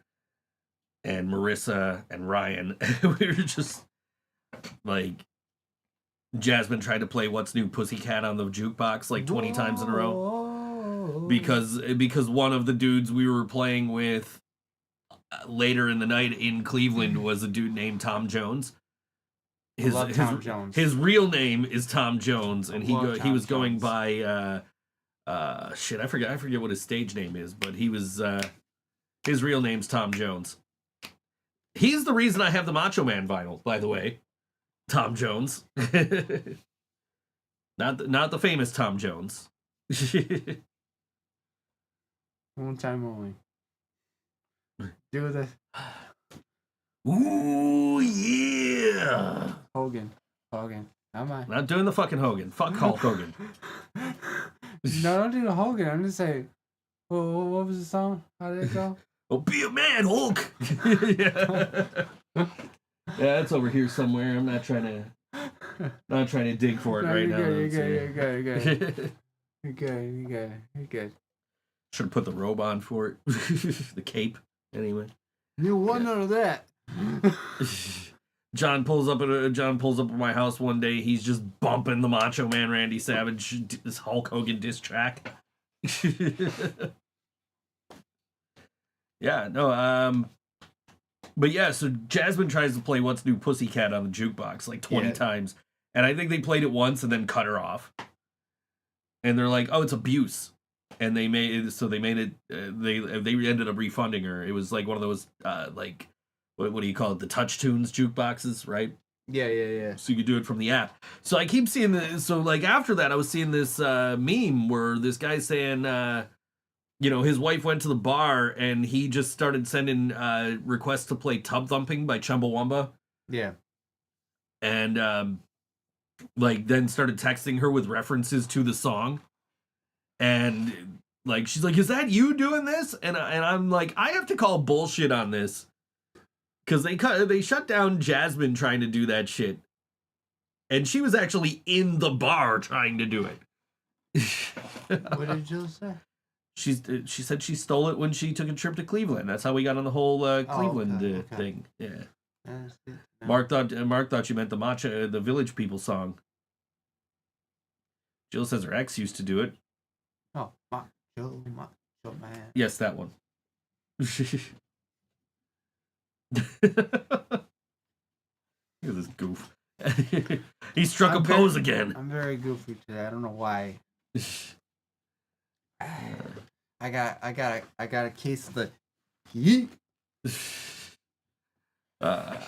and Marissa and Ryan. We were just like, Jasmine tried to play What's New Pussycat on the jukebox like 20 times in a row because one of the dudes we were playing with later in the night in Cleveland was a dude named Tom Jones. Tom Jones. His real name is Tom Jones, and he was going by I forget what his stage name is, but he was his real name's Tom Jones. He's the reason I have the Macho Man vinyl, by the way. Tom Jones. not the famous Tom Jones. One time only. Do this. Ooh, yeah. Hogan. Come on. Not doing the fucking Hogan. Fuck Hulk Hogan. No, don't do the Hogan. I'm just saying. What was the song? How did it go? Oh, be a man, Hulk. Yeah, it's over here somewhere. I'm not trying to dig for it right now. You're good. You're good. Should have put the robe on for it. The cape. Anyway. You want none of that. John pulls up at my house one day. He's just bumping the Macho Man Randy Savage, this Hulk Hogan diss track. Yeah, no, but yeah, so Jasmine tries to play What's New Pussycat on the jukebox like 20 times. And I think they played it once and then cut her off. And they're like, oh, it's abuse. And they made it, they ended up refunding her. It was like one of those, like, what do you call it? The Touch Tunes jukeboxes, right? Yeah. So you could do it from the app. So I keep seeing this. So like after that, I was seeing this meme where this guy's saying, his wife went to the bar and he just started sending requests to play Tub Thumping by Chumbawamba. Yeah. And then started texting her with references to the song. And like she's like, is that you doing this? And I'm like, I have to call bullshit on this. Because they shut down Jasmine trying to do that shit. And she was actually in the bar trying to do it. What did Jill say? She said she stole it when she took a trip to Cleveland. That's how we got on the whole Cleveland okay. thing. Yeah. That's good. Mark thought you meant the Village People song. Jill says her ex used to do it. Oh, Macho Man. Yes, that one. Look at this goof. He struck a pose again. I'm very goofy today. I don't know why. I got a case of the heat. My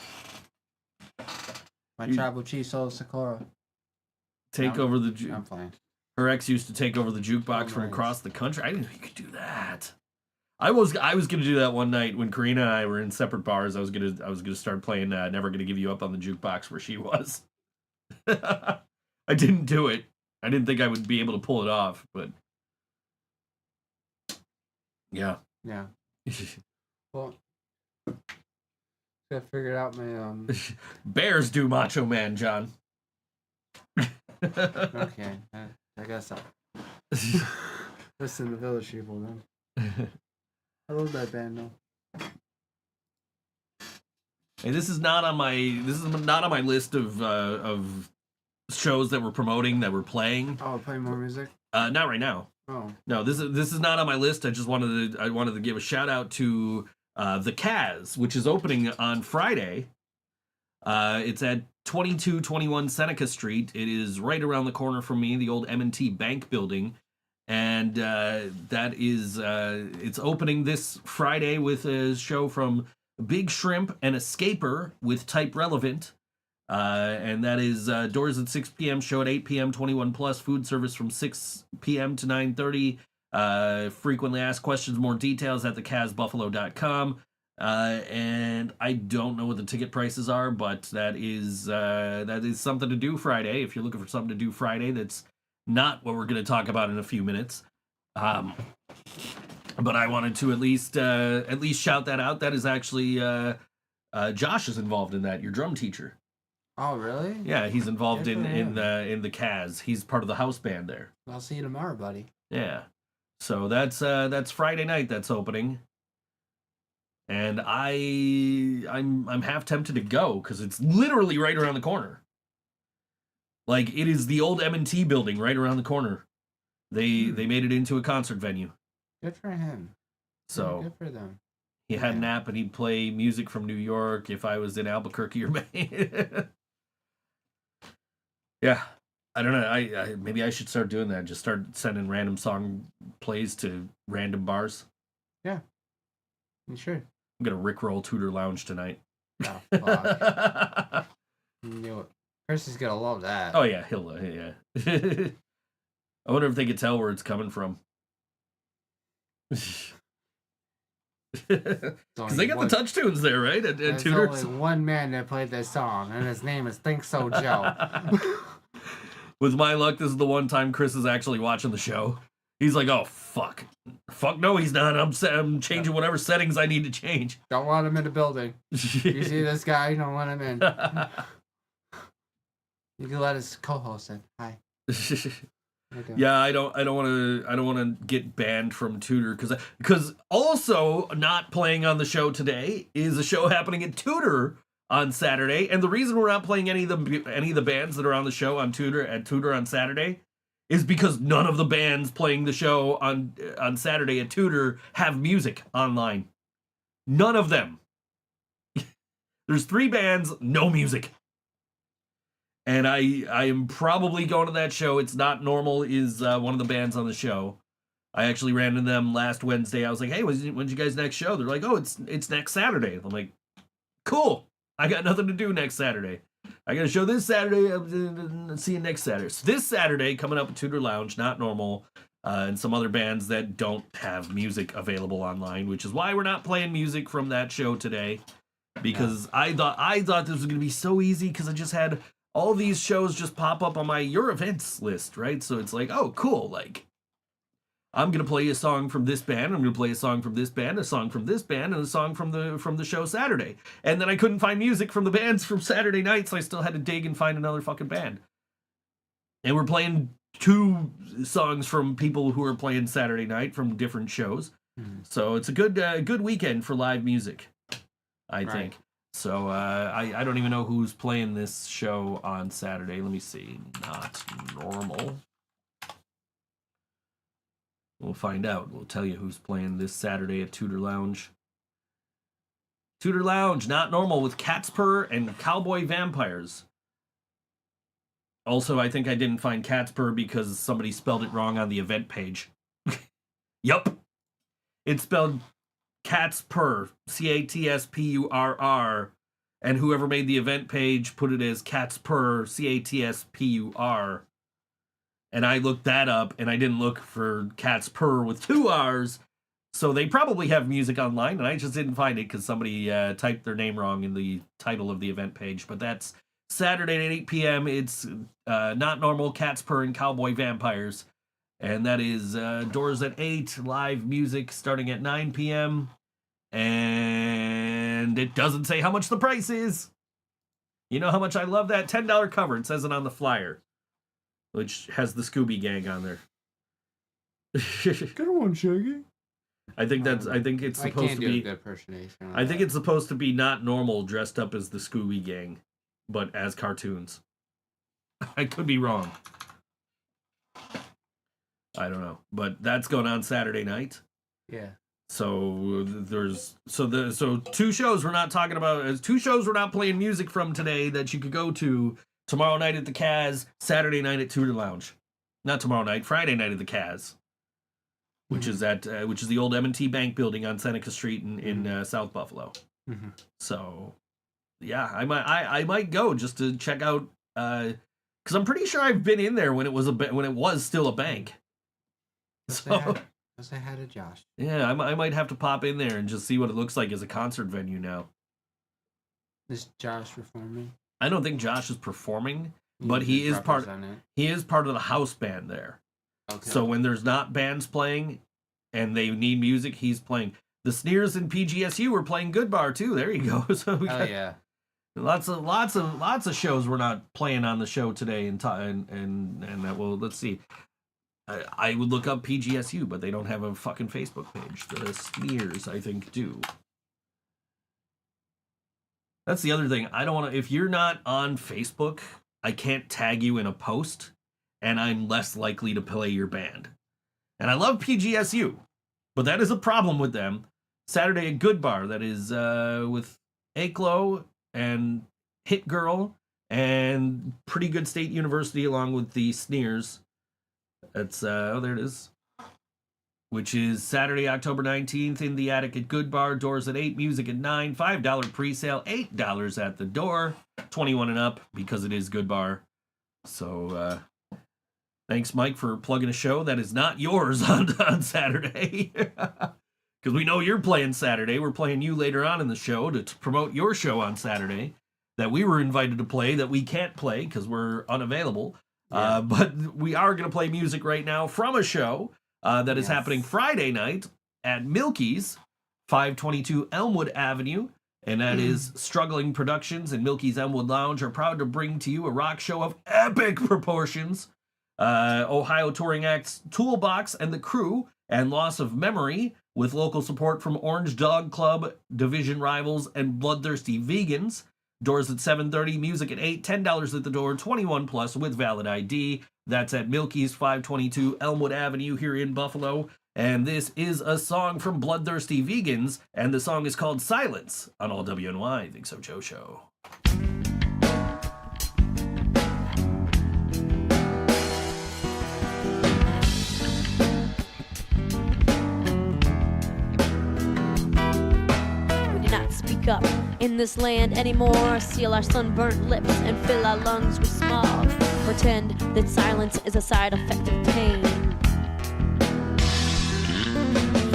tribal chief sold Sakura. Take over the I'm playing. Her ex used to take over the jukebox from across the country. I didn't know you could do that. I was gonna do that one night when Karina and I were in separate bars. I was gonna start playing Never Gonna Give You Up on the jukebox where she was. I didn't do it. I didn't think I would be able to pull it off, but yeah. Yeah. Well, I figured out my Bears do Macho Man, John. Okay, I guess I'll listen to Village People then. I love that band though. Hey, this is not on my list of shows that we're promoting, that we're playing. Oh, play more music? Not right now. Oh. No, this is not on my list. I just wanted to give a shout out to the Kaz, which is opening on Friday. It's at 2221 Seneca Street. It is right around the corner from me, the old M&T Bank building. And that is, it's opening this Friday with a show from Big Shrimp and Escaper with Type Relevant. And that is doors at 6 p.m., show at 8 p.m., 21 plus, food service from 6 p.m. to 9:30. Frequently asked questions, more details at thecasbuffalo.com. And I don't know what the ticket prices are, but that is something to do Friday. If you're looking for something to do Friday, that's not what we're going to talk about in a few minutes. But I wanted to at least shout that out. That is actually Josh is involved in that. Your drum teacher. Oh, really? Yeah, he's involved in the Kaz. He's part of the house band there. I'll see you tomorrow, buddy. Yeah. So that's Friday night. That's opening. And I'm half tempted to go because it's literally right around the corner. Like, it is the old M&T building right around the corner. They made it into a concert venue. Good for him. So yeah, good for them. He had an app and he'd play music from New York if I was in Albuquerque or Maine. Yeah. I don't know. I maybe I should start doing that. Just start sending random song plays to random bars. Yeah. You should. I'm gonna rickroll Tudor Lounge tonight. Oh, fuck. You knew it. Chris is gonna love that. Oh yeah, he'll yeah. I wonder if they could tell where it's coming from. Because they got the touch tunes there, right? At There's Tudor's. only one man that played this song, and his name is ThinkSoJoE. With my luck, this is the one time Chris is actually watching the show. He's like, "Oh fuck, no, he's not. I'm changing whatever settings I need to change." Don't want him in the building. You see this guy? Don't let him in. You can let his co-host in. Hi. Yeah, I don't want to get banned from Tudor because also not playing on the show today is a show happening at Tudor on Saturday, and the reason we're not playing any of the bands that are on the show on Tudor on Saturday is because none of the bands playing the show on Saturday at Tudor have music online. None of them. There's 3 bands, no music. And I am probably going to that show. It's Not Normal is one of the bands on the show. I actually ran into them last Wednesday. I was like, "Hey, when's you guys' next show?" They're like, "Oh, it's next Saturday." I'm like, "Cool. I got nothing to do next Saturday. I got a show this Saturday. I'll see you next Saturday." So this Saturday, coming up at Tudor Lounge, Not Normal, and some other bands that don't have music available online, which is why we're not playing music from that show today. Because I thought this was going to be so easy because I just had all these shows just pop up on my Your Events list, right? So it's like, oh, cool. Like, I'm going to play a song from this band, I'm going to play a song from this band, a song from this band, and a song from the show Saturday. And then I couldn't find music from the bands from Saturday night, so I still had to dig and find another fucking band. And we're playing 2 songs from people who are playing Saturday night from different shows. So it's a good weekend for live music, I think. So I don't even know who's playing this show on Saturday. Let me see. Not Normal. We'll find out. We'll tell you who's playing this Saturday at Tudor Lounge. Tudor Lounge, Not Normal with Cat's Purr and Cowboy Vampires. Also, I think I didn't find Cat's Purr because somebody spelled it wrong on the event page. Yup. It's spelled Cat's Purr, Catspurr, and whoever made the event page put it as Cat's Purr, Catspur. And I looked that up, and I didn't look for Cat's Purr with 2 R's, so they probably have music online, and I just didn't find it because somebody typed their name wrong in the title of the event page. But that's Saturday at 8 p.m. It's Not Normal, Cat's Purr, and Cowboy Vampires. And that is doors at 8, live music starting at 9 p.m. And it doesn't say how much the price is. You know how much I love that? $10 cover. It says it on the flyer, which has the Scooby Gang on there. Good one, Shaggy. I think it's supposed to be. I think it's supposed to be Not Normal dressed up as the Scooby Gang, but as cartoons. I could be wrong. I don't know, but that's going on Saturday night. Yeah. So there's 2 shows we're not talking about. 2 shows we're not playing music from today that you could go to tomorrow night at the Kaz, Saturday night at Tudor Lounge. Not tomorrow night, Friday night at the Kaz, which is the old M&T Bank building on Seneca Street in South Buffalo. Mm-hmm. So yeah, I might go just to check out because I'm pretty sure I've been in there when it was still a bank. So say hi to Josh. Yeah, I might have to pop in there and just see what it looks like as a concert venue now. Is Josh performing? I don't think Josh is performing, but he is part of the house band there. Okay. So when there's not bands playing and they need music, he's playing. The Sneers and PGSU were playing Good Bar too. There you go. So we got lots of shows we're not playing on the show today, and that. Well, let's see. I would look up PGSU, but they don't have a fucking Facebook page. The Sneers, I think, do. That's the other thing. I don't want to. If you're not on Facebook, I can't tag you in a post, and I'm less likely to play your band. And I love PGSU, but that is a problem with them. Saturday at Good Bar, that is with Aklo and Hit Girl and Pretty Good State University, along with the Sneers. That's there it is. Which is Saturday, October 19th in the Attic at Good Bar. Doors at 8, music at 9, $5 pre-sale, $8 at the door, 21 and up because it is Good Bar. So thanks, Mike, for plugging a show that is not yours on Saturday. Because we know you're playing Saturday. We're playing you later on in the show to promote your show on Saturday that we were invited to play that we can't play because we're unavailable. Yeah. But we are going to play music right now from a show that is happening Friday night at Milky's, 522 Elmwood Avenue. And that is Struggling Productions and Milky's Elmwood Lounge are proud to bring to you a rock show of epic proportions. Ohio touring acts Toolbox and the Crew and Loss of Memory with local support from Orange Dog Club, Division Rivals, and Bloodthirsty Vegans. Doors at 7:30, music at 8, $10 at the door, 21 plus with valid ID. That's at Milky's, 522 Elmwood Avenue here in Buffalo. And this is a song from Bloodthirsty Vegans, and the song is called Silence on All WNY. ThinkSoJoE Show. Up in this land anymore, seal our sunburnt lips and fill our lungs with smog, pretend that silence is a side effect of pain.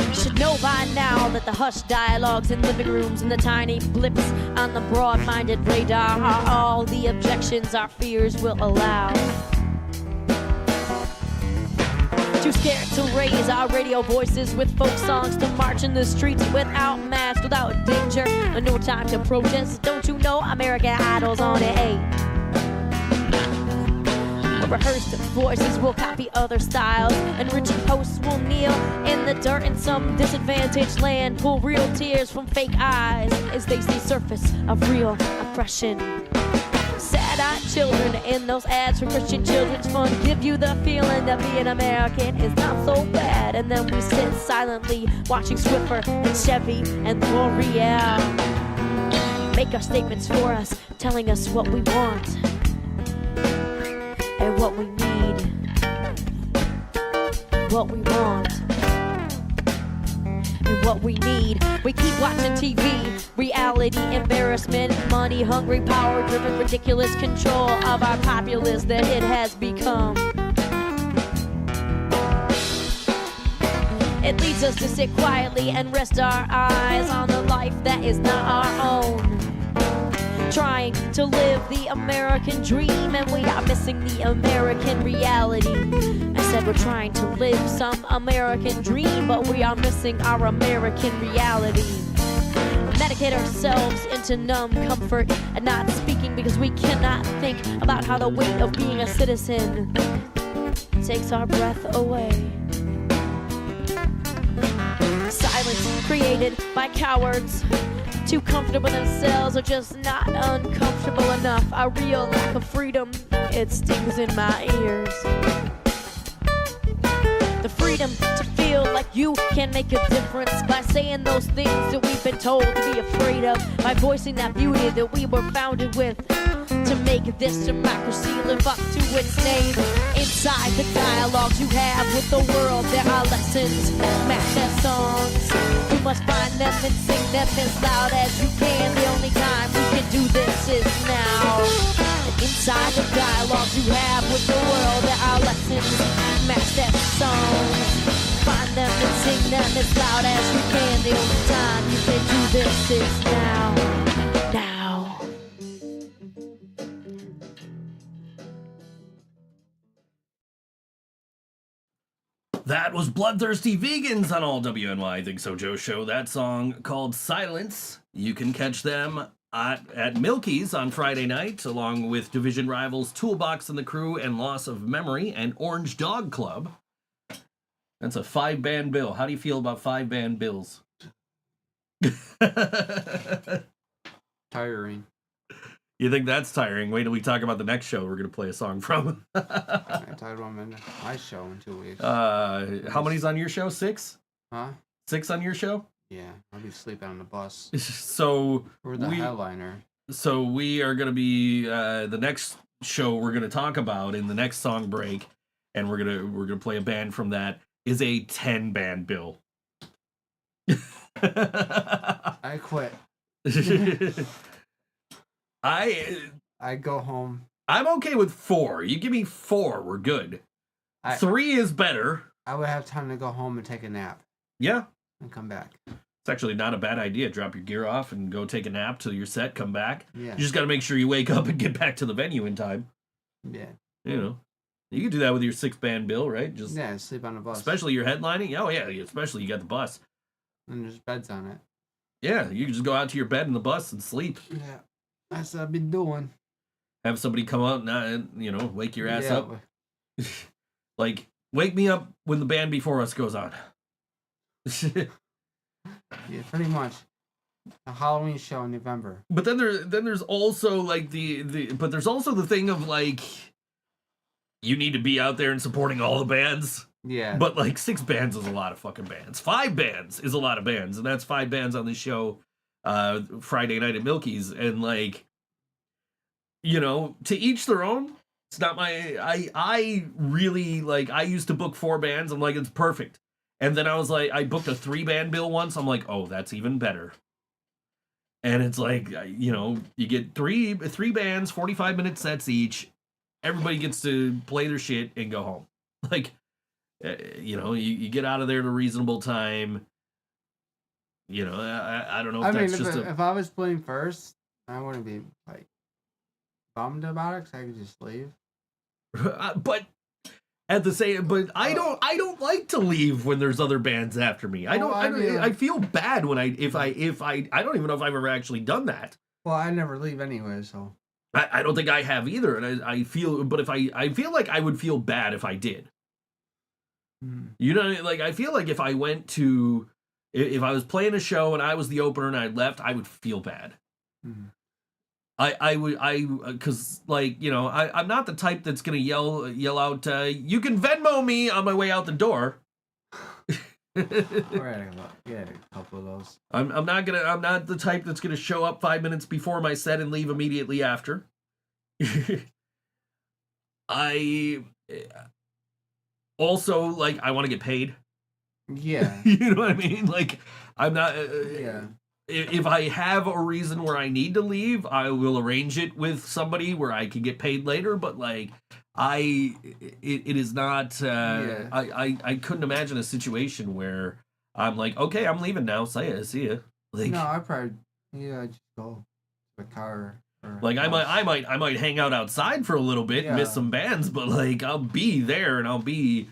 You should know by now that the hushed dialogues in living rooms and the tiny blips on the broad-minded radar are all the objections our fears will allow. We're too scared to raise our radio voices with folk songs, to march in the streets without masks, without danger, and no time to protest. Don't you know American Idol's on it, hey? Rehearsed voices will copy other styles, and rich hosts will kneel in the dirt in some disadvantaged land, pull real tears from fake eyes as they see surface of real oppression. Sad-eyed children in those ads for Christian Children's Fund give you the feeling that being American is not so bad, and then we sit silently watching Swiffer and Chevy and L'Oreal make our statements for us, telling us what we want and what we need, what we want, and what we need. We keep watching TV, reality, embarrassment, money, hungry, power-driven, ridiculous control of our populace that it has become. It leads us to sit quietly and rest our eyes on the life that is not our own. Trying to live the American dream, and we are missing the American reality. I said we're trying to live some American dream, but we are missing our American reality. Medicate ourselves into numb comfort and not speaking because we cannot think about how the weight of being a citizen takes our breath away. Silence created by cowards, too comfortable themselves, or just not uncomfortable enough. Our real lack of freedom, it stings in my ears. The freedom to feel like you can make a difference by saying those things that we've been told to be afraid of, by voicing that beauty that we were founded with, to make this democracy live up to its name. Inside the dialogues you have with the world, there are lessons, match their songs. You must find them and sing them as loud as you can. The only time we can do this is now. And inside the dialogues you have with the world, there are lessons, match their songs. Find them and sing them as loud as you can. The only time you can do this is now. Now. That was Bloodthirsty Vegans on all WNY Think So Joe show. That song called Silence. You can catch them at Milky's on Friday night, along with division rivals Toolbox and the Crew and Loss of Memory and Orange Dog Club. That's a 5-band bill. How do you feel about 5-band bills? Tiring. You think that's tiring? Wait till we talk about the next show we're going to play a song from. I tied one in my show in 2 weeks. How many's on your show? 6? Huh? 6 on your show? Yeah, I'll be sleeping on the bus. So We're the headliner. So we are going to be the next show we're going to talk about in the next song break, and we're gonna play a band from that, is a 10-band bill. I quit. I go home. I'm okay with 4. You give me 4, we're good. 3 is better. I would have time to go home and take a nap. Yeah. And come back. It's actually not a bad idea. Drop your gear off and go take a nap till you're set, come back. Yeah. You just got to make sure you wake up and get back to the venue in time. Yeah. You know. You can do that with your 6-band bill, right? Just sleep on the bus. Especially your headlining. Oh, yeah. Especially you got the bus. And there's beds on it. Yeah. You can just go out to your bed in the bus and sleep. Yeah. That's what I've been doing. Have somebody come out and, wake your ass up. Like, wake me up when the band before us goes on. Yeah, pretty much. A Halloween show in November. But then there's also like but there's also the thing of like, you need to be out there and supporting all the bands. Yeah. But like 6 bands is a lot of fucking bands. 5 bands is a lot of bands, and that's 5 bands on the show Friday night at Milky's. And like, to each their own. It's not my I really like, I used to book 4 bands. I'm like, it's perfect. And then I was like, I booked a 3-band bill once. I'm like, oh, that's even better. And it's like, you get three bands, 45-minute sets each. Everybody gets to play their shit and go home. Like, you get out of there at a reasonable time. I don't know if that's just if I was playing first, I wouldn't be like bummed about it because I could just leave. But at the same, but I don't like to leave when there's other bands after me. I feel bad when I don't even know if I've ever actually done that. Well, I never leave anyway, so. I don't think I have either, and I feel, but if I feel like I would feel bad if I did. You know, like I feel like if I went to, if I was playing a show and I was the opener and I left, I would feel bad. Because like, you know, I'm not the type that's gonna yell out, you can Venmo me on my way out the door. Right, yeah, a couple of those. I'm not the type that's gonna show up 5 minutes before my set and leave immediately after. I also, like, I want to get paid. Yeah. You know what I mean? Like, I'm not. Yeah. If I have a reason where I need to leave, I will arrange it with somebody where I can get paid later. But like, it is not. I couldn't imagine a situation where I'm like, okay, I'm leaving now. See ya. Like, no, I probably just go to the car. Like I might hang out outside for a little bit, and miss some bands, but like I'll be there and I'll be,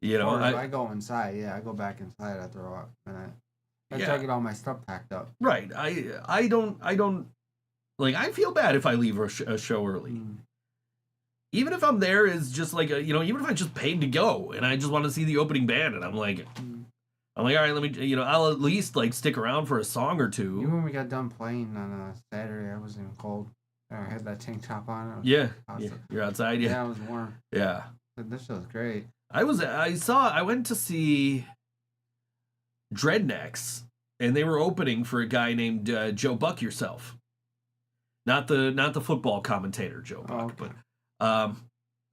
you know. Or I go inside. Yeah, I go back inside after a minute. I try to get all my stuff packed up. Right. I don't like. I feel bad if I leave a show early. Even if I'm there is just like even if I just paid to go and I just want to see the opening band and I'm like, all right, let me, I'll at least like stick around for a song or two. Even when we got done playing on Saturday, I wasn't even cold. I had that tank top on. Yeah, you're outside. Yeah, it was warm. Yeah, this was great. I went to see Dreadnecks, and they were opening for a guy named Joe Buck Yourself, not the football commentator Joe Buck,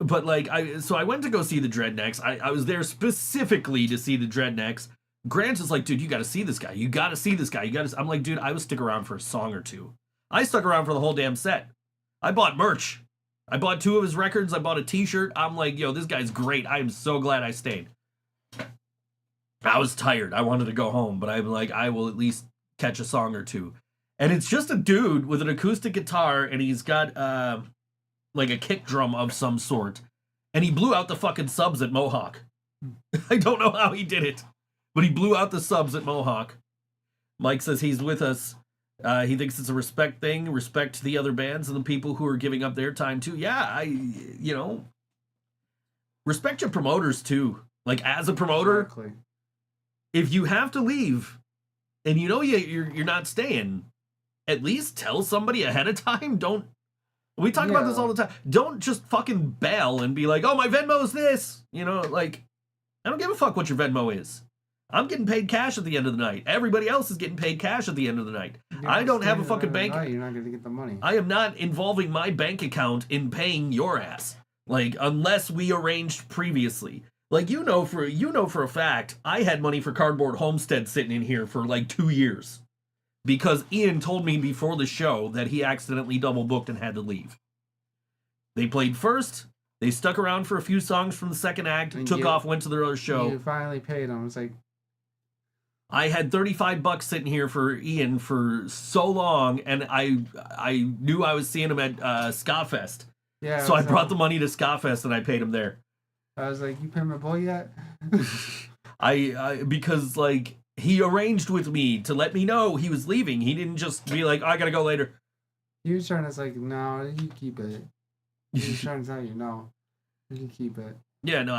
but like I went to go see the Dreadnecks. I was there specifically to see the Dreadnecks. Grant is like, dude, you got to see this guy. You got to see this guy. I'm like, dude, I would stick around for a song or two. I stuck around for the whole damn set. I bought merch. I bought 2 of his records. I bought a t-shirt. I'm like, yo, this guy's great. I am so glad I stayed. I was tired. I wanted to go home, but I'm like, I will at least catch a song or two. And it's just a dude with an acoustic guitar, and he's got like a kick drum of some sort. And he blew out the fucking subs at Mohawk. I don't know how he did it. But he blew out the subs at Mohawk. Mike says he's with us. He thinks it's a respect thing. Respect to the other bands and the people who are giving up their time too. Yeah, respect your promoters too. Like as a promoter, if you have to leave and you're not staying, at least tell somebody ahead of time. We talk about this all the time. Don't just fucking bail and be like, oh, my Venmo's this. Like, I don't give a fuck what your Venmo is. I'm getting paid cash at the end of the night. Everybody else is getting paid cash at the end of the night. I don't have a fucking bank. You're not going to get the money. I am not involving my bank account in paying your ass. Like, unless we arranged previously. Like, for a fact, I had money for Cardboard Homestead sitting in here for like 2 years. Because Ian told me before the show that he accidentally double booked and had to leave. They played first. They stuck around for a few songs from the second act, took off, went to their other show. You finally paid them. It's like, I had $35 sitting here for Ian for so long, and I knew I was seeing him at Ska Fest. Yeah. So I brought the money to Ska Fest and I paid him there. I was like, "You paid my boy yet?" Because like he arranged with me to let me know he was leaving. He didn't just be like, "I gotta go later." He was trying to say, "No, you keep it." He was trying to tell you, "No, you can keep it." Yeah, no,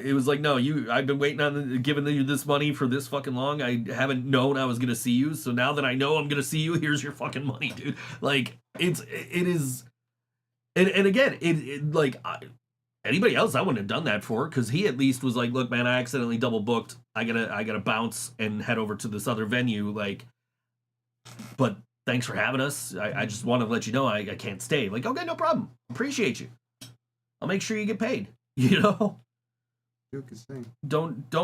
it was like, no, I've been waiting on giving you this money for this fucking long. I haven't known I was going to see you. So now that I know I'm going to see you, here's your fucking money, dude. Like, it is. And again, anybody else I wouldn't have done that for, because he at least was like, look, man, I accidentally double booked. I gotta bounce and head over to this other venue. Like, but thanks for having us. I just want to let you know I can't stay. Like, okay, no problem. Appreciate you. I'll make sure you get paid. Don't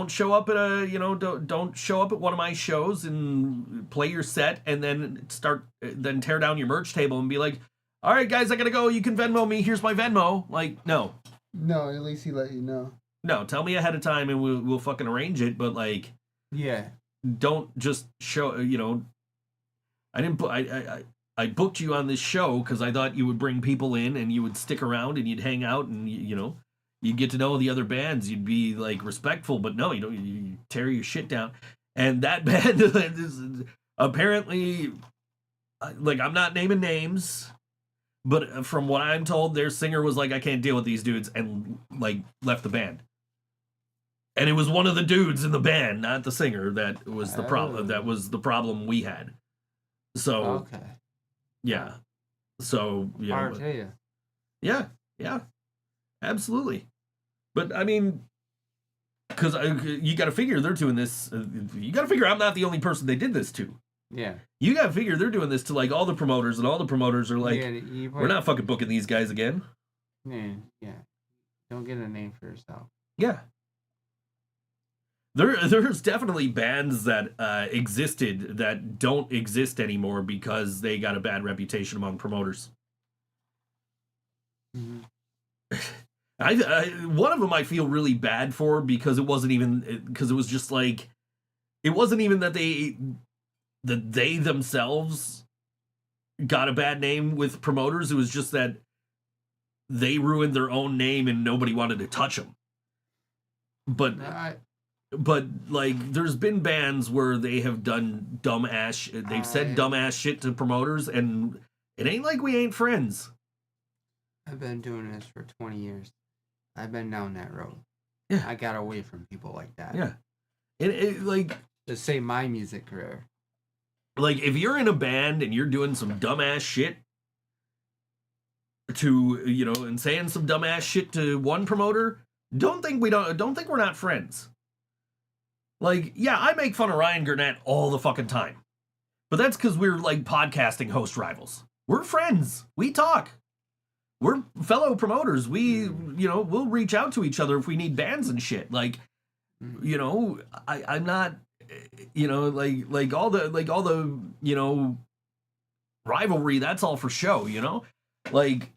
show up at don't show up at one of my shows and play your set and then tear down your merch table and be like, all right, guys, I gotta go. You can Venmo me. Here's my Venmo. Like, no. No, at least he let you know. No, tell me ahead of time and we'll fucking arrange it. But like, yeah, don't just show. I booked you on this show because I thought you would bring people in and you would stick around and you'd hang out and You get to know the other bands. You'd be like respectful, but no, you don't. You tear your shit down. And that band is apparently, like, I'm not naming names, but from what I'm told, their singer was like, I can't deal with these dudes, and like left the band. And it was one of the dudes in the band, not the singer, that was the problem. That was the problem we had. So Okay. yeah. So I'll tell you. yeah, absolutely. But I mean, because you got to figure they're doing this. You got to figure I'm not the only person they did this to. Yeah. You got to figure they're doing this to like all the promoters, and all the promoters are like, yeah, we're not fucking booking these guys again. Yeah. Don't get a name for yourself. Yeah. There's definitely bands that existed that don't exist anymore because they got a bad reputation among promoters. Mm-hmm. One of them I feel really bad for because it wasn't even because it was just like it wasn't even that they themselves got a bad name with promoters. It was just that they ruined their own name and nobody wanted to touch them. But like, there's been bands where they have done they've said dumbass shit to promoters, and it ain't like we ain't friends. I've been doing this for 20 years. I've been down that road. Yeah. I got away from people like that. Yeah. It like, to save my music career. Like, if you're in a band and you're doing some dumbass shit and saying some dumbass shit to one promoter, don't think we're not friends. Like, yeah, I make fun of Ryan Gurnett all the fucking time. But that's because we're, like, podcasting host rivals. We're friends. We talk. We're fellow promoters. We'll reach out to each other if we need bands and shit. Like, I'm not, like all the, rivalry, that's all for show, Like,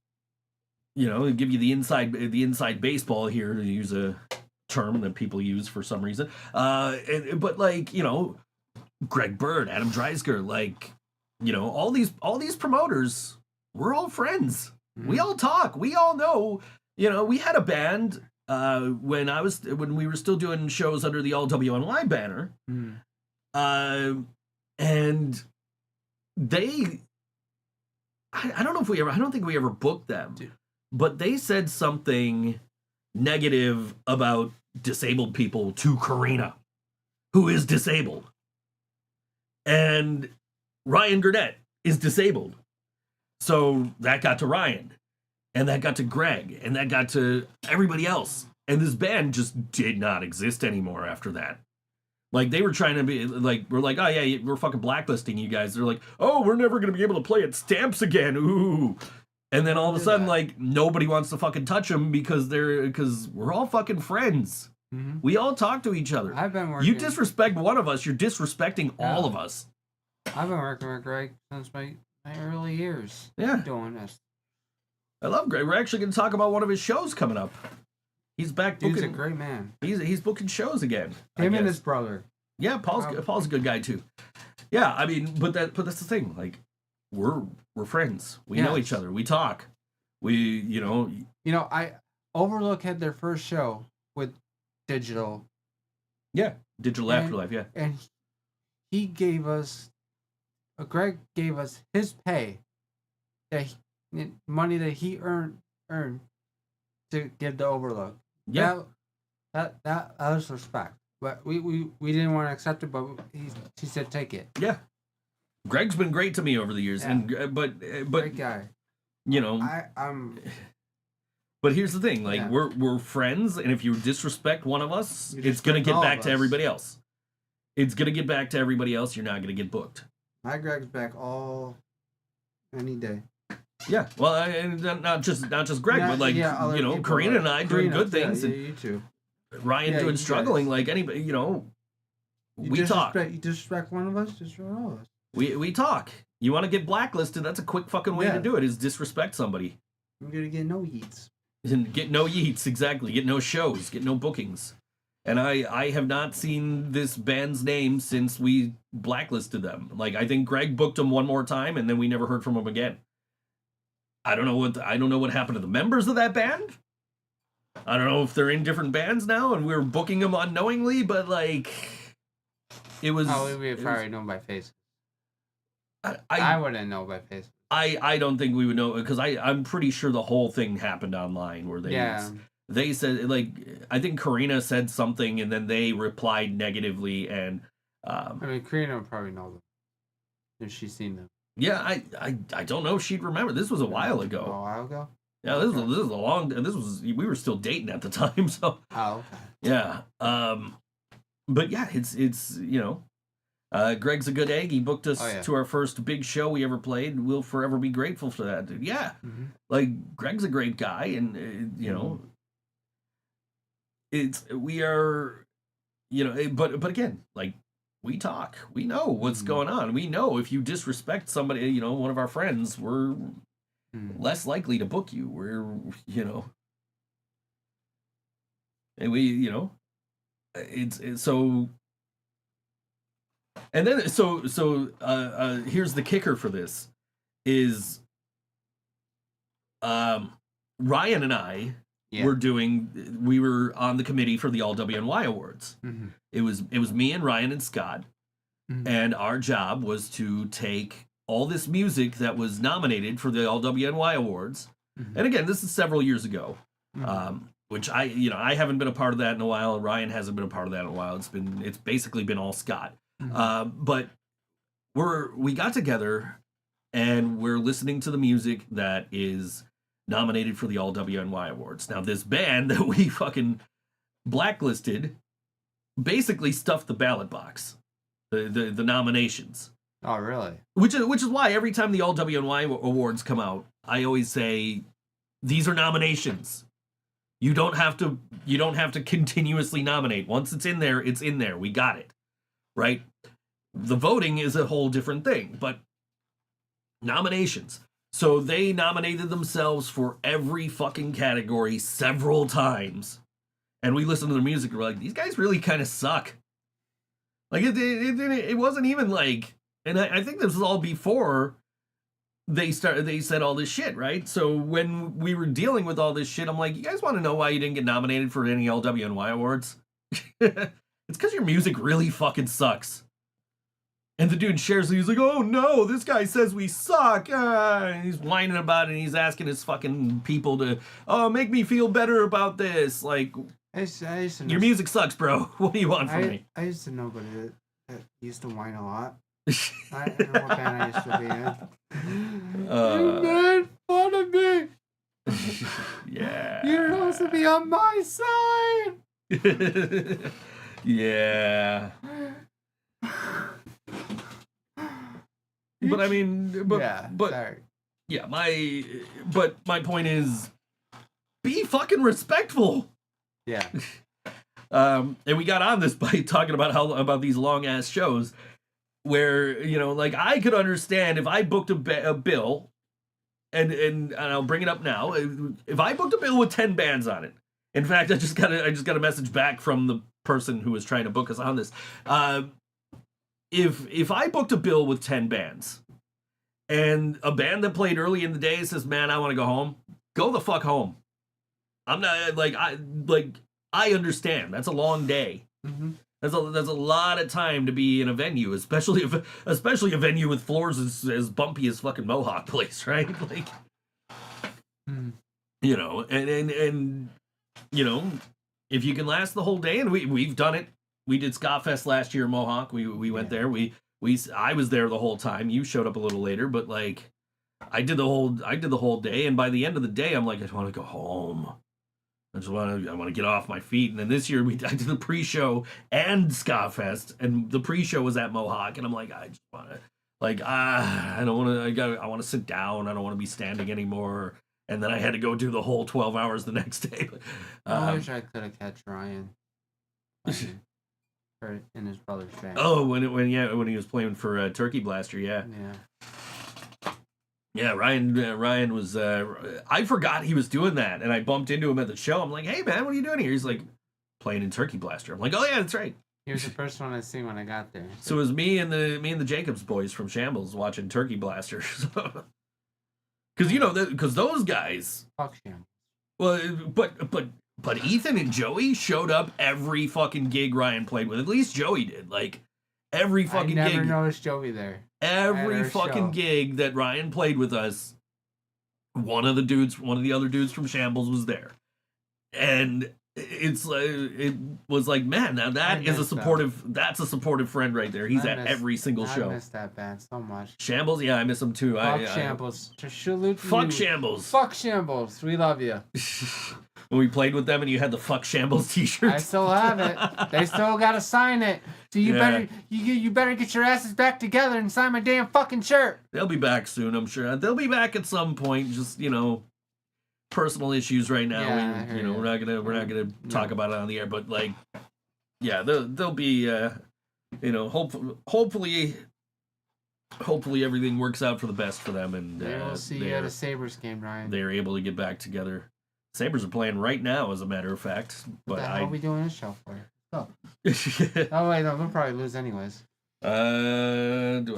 give you the inside baseball here, to use a term that people use for some reason. But like, Greg Bird, Adam Dreisger, like, all these promoters, we're all friends. We all talk. We all know, we had a band when we were still doing shows under the All WNY banner. And they, I don't think we ever booked them, but they said something negative about disabled people to Karina, who is disabled. And Ryan Gurnett is disabled. So that got to Ryan, and that got to Greg, and that got to everybody else. And this band just did not exist anymore after that. Like, they were trying to be like, we're like, oh yeah, we're fucking blacklisting you guys. They're like, oh, we're never going to be able to play at Stamps again. Ooh. And then all of a sudden, like, nobody wants to fucking touch them because we're all fucking friends. Mm-hmm. We all talk to each other. I've been working. You disrespect one of us, you're disrespecting all of us. I've been working with Greg since my early years. Yeah. Doing this. I love Greg. We're actually going to talk about one of his shows coming up. He's back booking. He's a great man. He's booking shows again. Him and his brother. Yeah, Paul's a good guy too. Yeah, I mean, but that's the thing. Like, we're friends. We know each other. We talk. I Overlook had their first show with Digital. Yeah, Digital Afterlife. Yeah, and he gave us, Greg gave us his pay, money that he earned to give the Overlook. Yeah, that was respect. But we didn't want to accept it, but he said take it. Yeah, Greg's been great to me over the years, and but great guy. I'm. But here's the thing: like, we're friends, and if you disrespect one of us, it's gonna get back to everybody else. It's gonna get back to everybody else. You're not gonna get booked. My Greg's back any day. Yeah, well, and not just Greg, but like Karina and I doing good things, and you too. Ryan doing struggling, guys. Like anybody, we talk. You disrespect one of us, disrespect all of us. We talk. You want to get blacklisted? That's a quick fucking way to do it. Is disrespect somebody. I'm gonna get no yeets. And get no yeets, exactly. Get no shows. Get no bookings. And I have not seen this band's name since we blacklisted them. Like, I think Greg booked them one more time, and then we never heard from them again. I don't know what happened to the members of that band. I don't know if they're in different bands now and we're booking them unknowingly, but like it was. Oh, we'd probably know by face. I I wouldn't know by face. I don't think we would know because I'm pretty sure the whole thing happened online where they said like I think Karina said something and then they replied negatively and I mean Karina would probably know them if she's seen them. Yeah, I don't know if she'd remember. This was a while ago. A while ago? Yeah, this was a long. We were still dating at the time, so. Oh, okay. Yeah, but yeah, it's Greg's a good egg. He booked us to our first big show we ever played. We'll forever be grateful for that, dude. Yeah, like Greg's a great guy, and we are, but again, like. We talk. We know what's going on. We know if you disrespect somebody, one of our friends, we're less likely to book you. We're, and we, it's so. And then here's the kicker for this, is, Ryan and I. Yeah. We were on the committee for the All WNY Awards. Mm-hmm. It was me and Ryan and Scott, and our job was to take all this music that was nominated for the All WNY Awards. And again, this is several years ago, which I haven't been a part of that in a while, and Ryan hasn't been a part of that in a while. It's basically been all Scott. But we got together and we're listening to the music that is nominated for the All WNY Awards. Now, this band that we fucking blacklisted basically stuffed the ballot box, the nominations. Oh, really? Which is why every time the All WNY Awards come out, I always say, these are nominations. You don't have to continuously nominate. Once it's in there, it's in there. We got it, right? The voting is a whole different thing, but nominations. So they nominated themselves for every fucking category several times. And we listened to the music and we're like, these guys really kind of suck. Like, it wasn't even like... And I think this was all before they said all this shit, right? So when we were dealing with all this shit, I'm like, you guys want to know why you didn't get nominated for any LWNY awards? It's because your music really fucking sucks. And the dude shares it. He's like, oh no, this guy says we suck. And he's whining about it. And he's asking his fucking people to, make me feel better about this. Like, I used to know, your music sucks, bro. What do you want from me? I used to know, but it used to whine a lot. I don't know what band I used to be in. You made fun of me. Yeah. You're supposed to be on my side. Yeah. But I mean, sorry. Yeah, my point is, be fucking respectful. Yeah. And we got on this by talking about these long ass shows, where like I could understand if I booked a bill, and I'll bring it up now. If I booked a bill with 10 bands on it, in fact, I just got a message back from the person who was trying to book us on this. If I booked a bill with 10 bands and a band that played early in the day says, man, I want to go home, go the fuck home. I'm not I understand. That's a long day. Mm-hmm. That's a lot of time to be in a venue, especially a venue with floors as bumpy as fucking Mohawk Place, right? Like, and if you can last the whole day, and we've done it. We did Ska Fest last year in Mohawk. We went there. I was there the whole time. You showed up a little later, but like I did the whole day, and by the end of the day I'm like, I just want to go home. I want to get off my feet. And then this year I did the pre-show and Ska Fest, and the pre-show was at Mohawk, and I'm like, I just want to I don't want to I want to sit down. I don't want to be standing anymore. And then I had to go do the whole 12 hours the next day. I wish I could have catch Ryan. In his brother's band. Oh, when he was playing for Turkey Blaster, yeah. Ryan was. I forgot he was doing that, and I bumped into him at the show. I'm like, hey man, what are you doing here? He's like, playing in Turkey Blaster. I'm like, oh yeah, that's right. He was the first one I seen when I got there. So it was me and the Jacobs boys from Shambles watching Turkey Blaster. Because because those guys. Fuck Shambles. Well, but But Ethan and Joey showed up every fucking gig Ryan played with. At least Joey did. Like, every fucking I never gig. noticed Joey there. Every our fucking show. gig that Ryan played with us, one of the other dudes from Shambles was there. And it was like, man, now that's a supportive friend right there. He's at every single show. I miss that band so much. Shambles, yeah, I miss him too. Fuck Shambles. Fuck Shambles. Fuck Shambles. We love you. When we played with them and you had the Fuck Shambles t-shirt. I still have it. They still gotta sign it. So you better get your asses back together and sign my damn fucking shirt. They'll be back soon, I'm sure. They'll be back at some point. Just, personal issues right now. Yeah, We're not gonna talk about it on the air, but like, yeah, they'll be hopefully everything works out for the best for them, and we'll see you at a Sabres game, Ryan. They're able to get back together. Sabres are playing right now, as a matter of fact. But what the hell are we doing this show for? Oh. I Oh wait, no, we'll probably lose anyways. do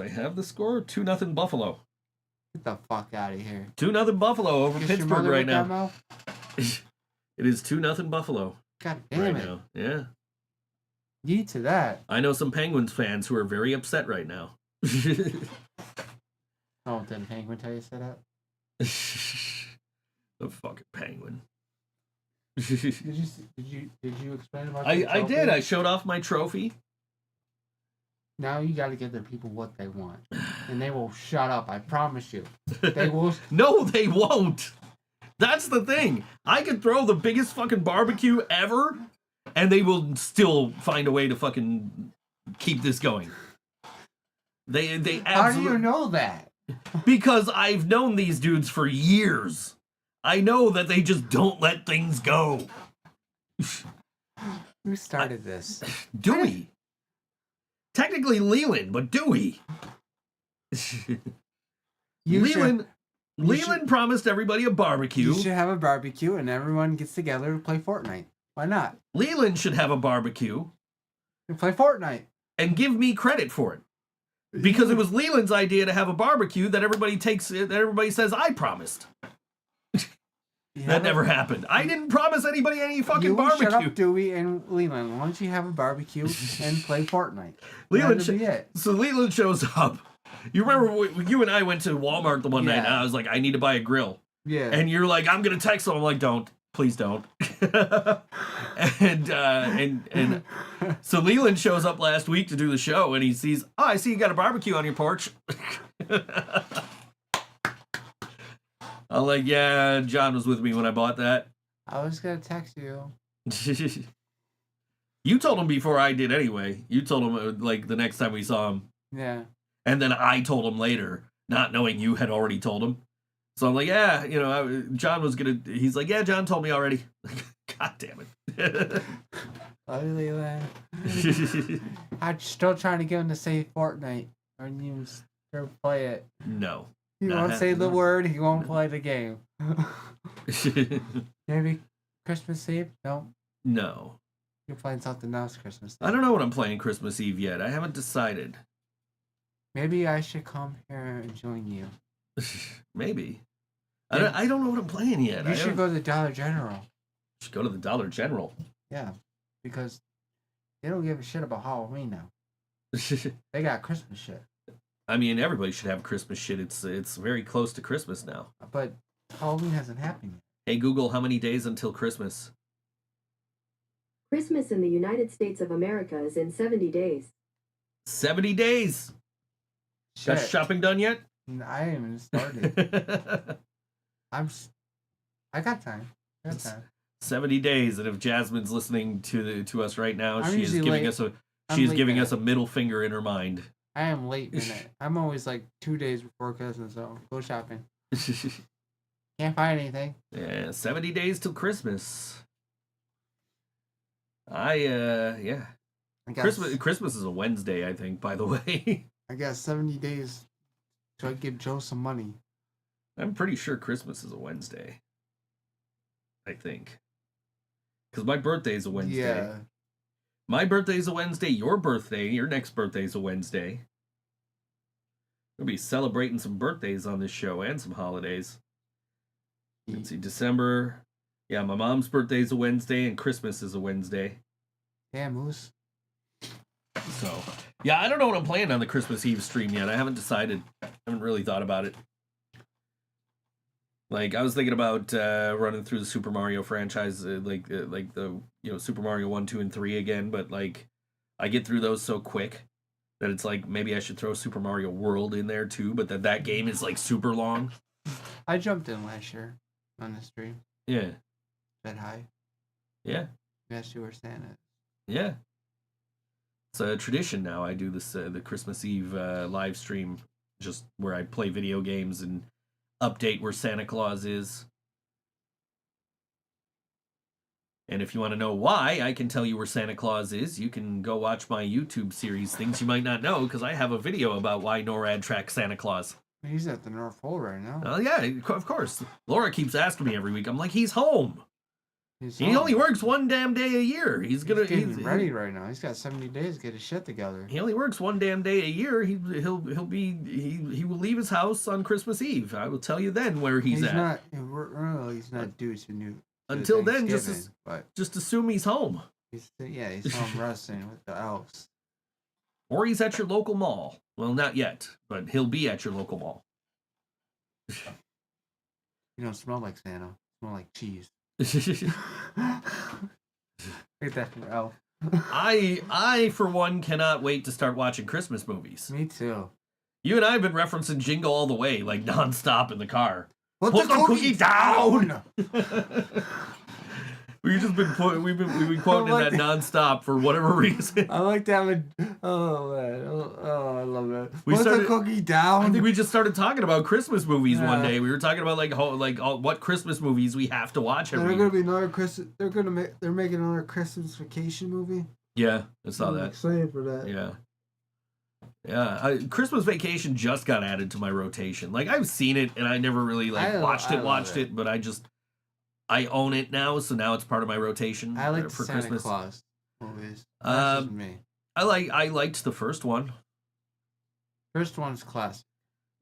I have the score? 2-0 Buffalo. Get the fuck out of here. 2-0 Buffalo over Kiss your Pittsburgh mother right with that now. mouth? It is 2-0 Buffalo God damn right it. now. Yeah. Yeet to that. I know some Penguins fans who are very upset right now. Oh, didn't Penguin tell you to set up? The fucking Penguin. Did you explain about your I trophy? did. I showed off my trophy. Now you got to give the people what they want, and they will shut up. I promise you. They will. No, they won't. That's the thing. I could throw the biggest fucking barbecue ever, and they will still find a way to fucking keep this going. They How do you know that? Because I've known these dudes for years. I know that they just don't let things go. Who started this? Dewey. Technically Leland, but Dewey. Leland promised everybody a barbecue. You should have a barbecue and everyone gets together to play Fortnite. Why not? Leland should have a barbecue And play Fortnite. and give me credit for it. Because it was Leland's idea to have a barbecue that everybody says I promised. That never happened. I didn't promise anybody any fucking barbecue. Shut up, Dewey and Leland. Why don't you have a barbecue and play Fortnite? Leland That'd be it. So Leland shows up. You remember you and I went to Walmart the one night, and I was like, I need to buy a grill. Yeah. And you're like, I'm gonna text him. I'm like, don't. Please don't. and so Leland shows up last week to do the show, and he sees, oh, I see you got a barbecue on your porch. I'm like, yeah, John was with me when I bought that. I was gonna text you. You told him before I did anyway. You told him like the next time we saw him. Yeah. And then I told him later, not knowing you had already told him. So I'm like, yeah, John was gonna. He's like, yeah, John told me already. God damn it. Love you, Leland. I'm still trying to get him to say Fortnite. Or you play it. No. He won't say the word, he won't play the game. Maybe Christmas Eve? No. No. You're playing something else Christmas Eve. I don't know what I'm playing Christmas Eve yet. I haven't decided. Maybe I should come here and join you. Maybe. I don't know what I'm playing yet. You should go to the Dollar General. Should go to the Dollar General. Yeah. Because they don't give a shit about Halloween now. They got Christmas shit. I mean, everybody should have Christmas shit. It's very close to Christmas now. But Halloween hasn't happened yet. Hey, Google, how many days until Christmas? Christmas in the United States of America is in 70 days. 70 days. Shit. Got shopping done yet? I haven't even started. I got time. 70 days, and if Jasmine's listening to us right now, I'm she is usually giving late us a middle finger in her mind. I am late minute. I'm always like 2 days before Christmas, so go shopping. Can't find anything. Yeah, 70 days till Christmas. Yeah. Christmas is a Wednesday, I think, by the way. I got 70 days so I give Joe some money. I'm pretty sure Christmas is a Wednesday. I think. Because my birthday is a Wednesday. Yeah. My birthday's a Wednesday. Your next birthday's a Wednesday. We'll be celebrating some birthdays on this show and some holidays. Let's see, December. Yeah, my mom's birthday is a Wednesday and Christmas is a Wednesday. Damn, Moose. So, yeah, I don't know what I'm playing on the Christmas Eve stream yet. I haven't decided. I haven't really thought about it. Like, I was thinking about running through the Super Mario franchise, like the Super Mario 1, 2, and 3 again, but like I get through those so quick that it's like maybe I should throw Super Mario World in there too, but that game is like super long. I jumped in last year on the stream. Yeah. Said hi. Yeah. Asked you where Santa is. Yeah. It's a tradition now. I do this the Christmas Eve live stream, just where I play video games and update where Santa Claus is. And if you want to know why I can tell you where Santa Claus is, you can go watch my YouTube series, Things You Might Not Know, because I have a video about why NORAD tracks Santa Claus. He's at the North Pole right now. Oh, yeah, of course. Laura keeps asking me every week. I'm like, he's home. He home. only works one damn day a year. He's getting ready right now. He's got 70 days to get his shit together. He only works one damn day a year. He will leave his house on Christmas Eve. I will tell you then where he's at. He's not due to new. Until then, just assume he's home. He's home resting with the elves. Or he's at your local mall. Well, not yet, but he'll be at your local mall. You don't smell like Santa. You smell like cheese. Take that from Elf. I for one cannot wait to start watching Christmas movies. Me too. You and I have been referencing Jingle All the Way like nonstop in the car. Put the cookie down. We've been quoting that nonstop for whatever reason. I like to have a. Oh man! Oh, I love that. Put the cookie down. I think we just started talking about Christmas movies one day. We were talking about what Christmas movies we have to watch every year. Gonna be another Christmas. They're making another Christmas Vacation movie. Yeah, I saw that. I'm excited for that. Yeah. Yeah, Christmas Vacation just got added to my rotation. Like, I've seen it, and I never really watched it, but I own it now, so now it's part of my rotation. I like for Santa Christmas. Claus movies. That's just me. I liked the first one. First one's classic.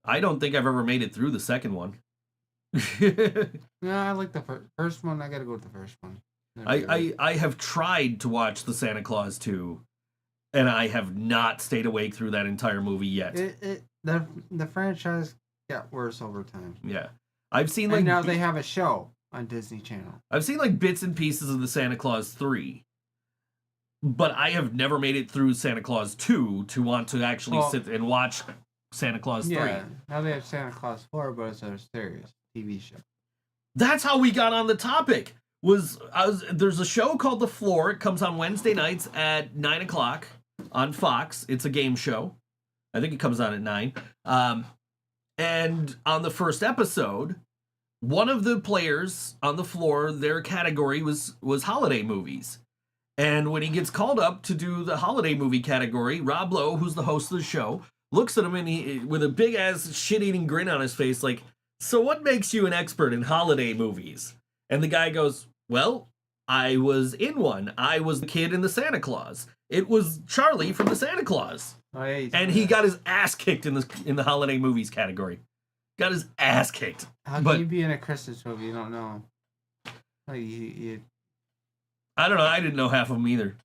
I don't think I've ever made it through the second one. No, I like the first one. I gotta go with the first one. I have tried to watch the Santa Claus 2, and I have not stayed awake through that entire movie yet. The franchise got worse over time. Yeah, I've seen and now they have a show on Disney Channel. I've seen bits and pieces of the Santa Claus 3, but I have never made it through Santa Claus 2 to want to actually sit and watch Santa Claus 3. Yeah, now they have Santa Claus 4, but it's a serious TV show. That's how we got on the topic. There's a show called The Floor. It comes on Wednesday nights at 9 o'clock on Fox. It's a game show. I think it comes on at 9. And on the first episode, one of the players on the floor, their category was holiday movies. And when he gets called up to do the holiday movie category, Rob Lowe, who's the host of the show, looks at him and with a big ass shit-eating grin on his face, like, "So what makes you an expert in holiday movies?" And the guy goes, "Well, I was in one. I was the kid in the Santa Claus. It was Charlie from the Santa Claus." Oh, yeah, and he got his ass kicked in the holiday movies category. Got his ass kicked. How can you be in a Christmas movie? You don't know. I don't know. I didn't know half of them either.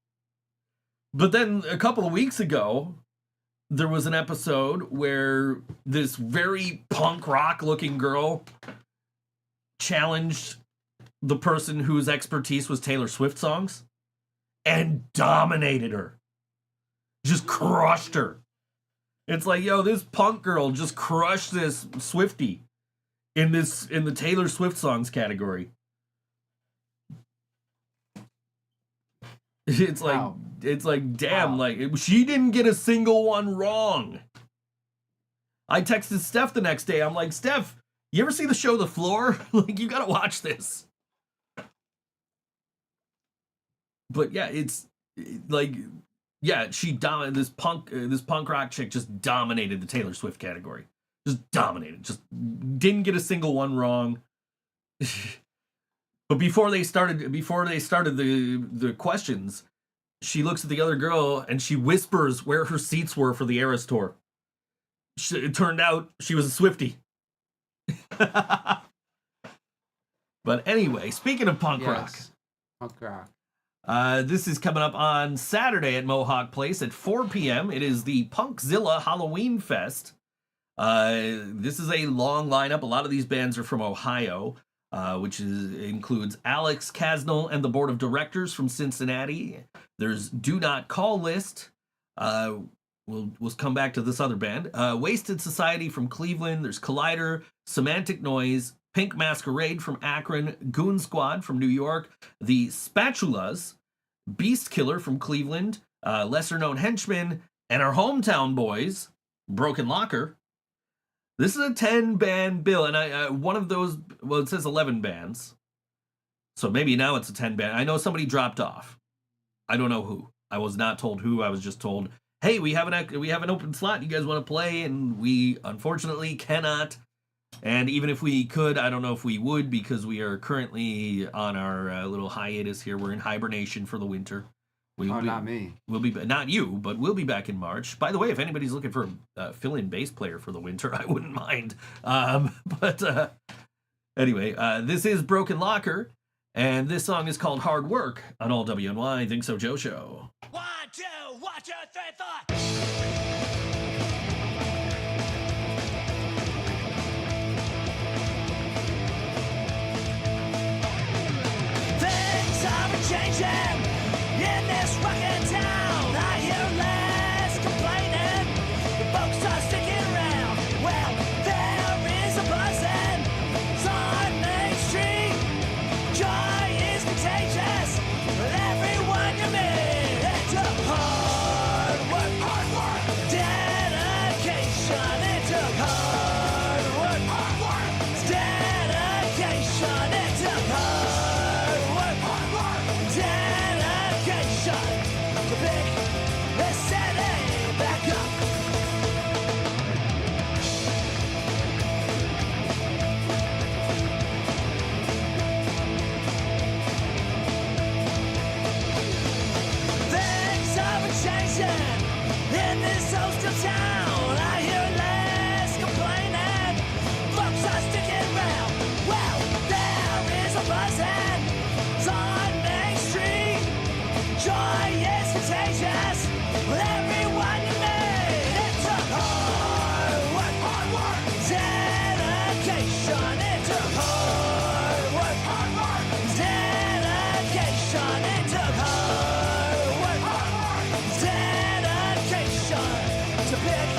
But then a couple of weeks ago, there was an episode where this very punk rock looking girl challenged the person whose expertise was Taylor Swift songs and dominated her. Just crushed her. It's like, yo, this punk girl just crushed this Swiftie in the Taylor Swift songs category. It's like, damn, she didn't get a single one wrong. I texted Steph the next day. I'm like, "Steph, you ever see the show The Floor? You gotta watch this." But yeah, she dominated this punk rock chick. Just dominated the Taylor Swift category. Just dominated. Just didn't get a single one wrong. But before they started the questions, she looks at the other girl and she whispers where her seats were for the Eras tour. It turned out she was a Swiftie. But anyway, speaking of punk rock. Punk rock. This is coming up on Saturday at Mohawk Place at 4 p.m. It is the Punkzilla Halloween Fest. This is a long lineup. A lot of these bands are from Ohio, which includes Alex Kasnell and the board of directors from Cincinnati. There's Do Not Call List. We'll come back to this other band. Wasted Society from Cleveland. There's Collider, Semantic Noise, Pink Masquerade from Akron, Goon Squad from New York, the Spatulas, Beast Killer from Cleveland, Lesser Known Henchmen, and our hometown boys, Broken Locker. This is a 10-band bill, and one of those, well, it says 11 bands. So maybe now it's a 10-band. I know somebody dropped off. I don't know who. I was not told who. I was just told, hey, we have an open slot. You guys want to play? And we unfortunately cannot. And even if we could, I don't know if we would, because we are currently on our little hiatus here. We're in hibernation for the winter. Not me. We'll be not you, but we'll be back in March. By the way, if anybody's looking for a fill-in bass player for the winter, I wouldn't mind. Anyway, this is Broken Locker, and this song is called Hard Work on All WNY Think So Joe Show. 1, 2, 1, 2, 3, 4. Things are changing in this rockin' town. I hear less complaining. The folks are sticking around. Well, there is a buzzing. It's on Main Street. Joy is contagious. But everyone you meet, it took hard work, dedication. It took hard work, dedication. It took hard work, dedication to pick the city back up. Things are changing in this host of town. I hear less complaining. Folks are sticking around. Well, there is a buzzing. It's on Main Street. Joy is contagious. With everyone you meet, it took hard work, dedication. It took hard work, dedication. It took hard work, dedication to pick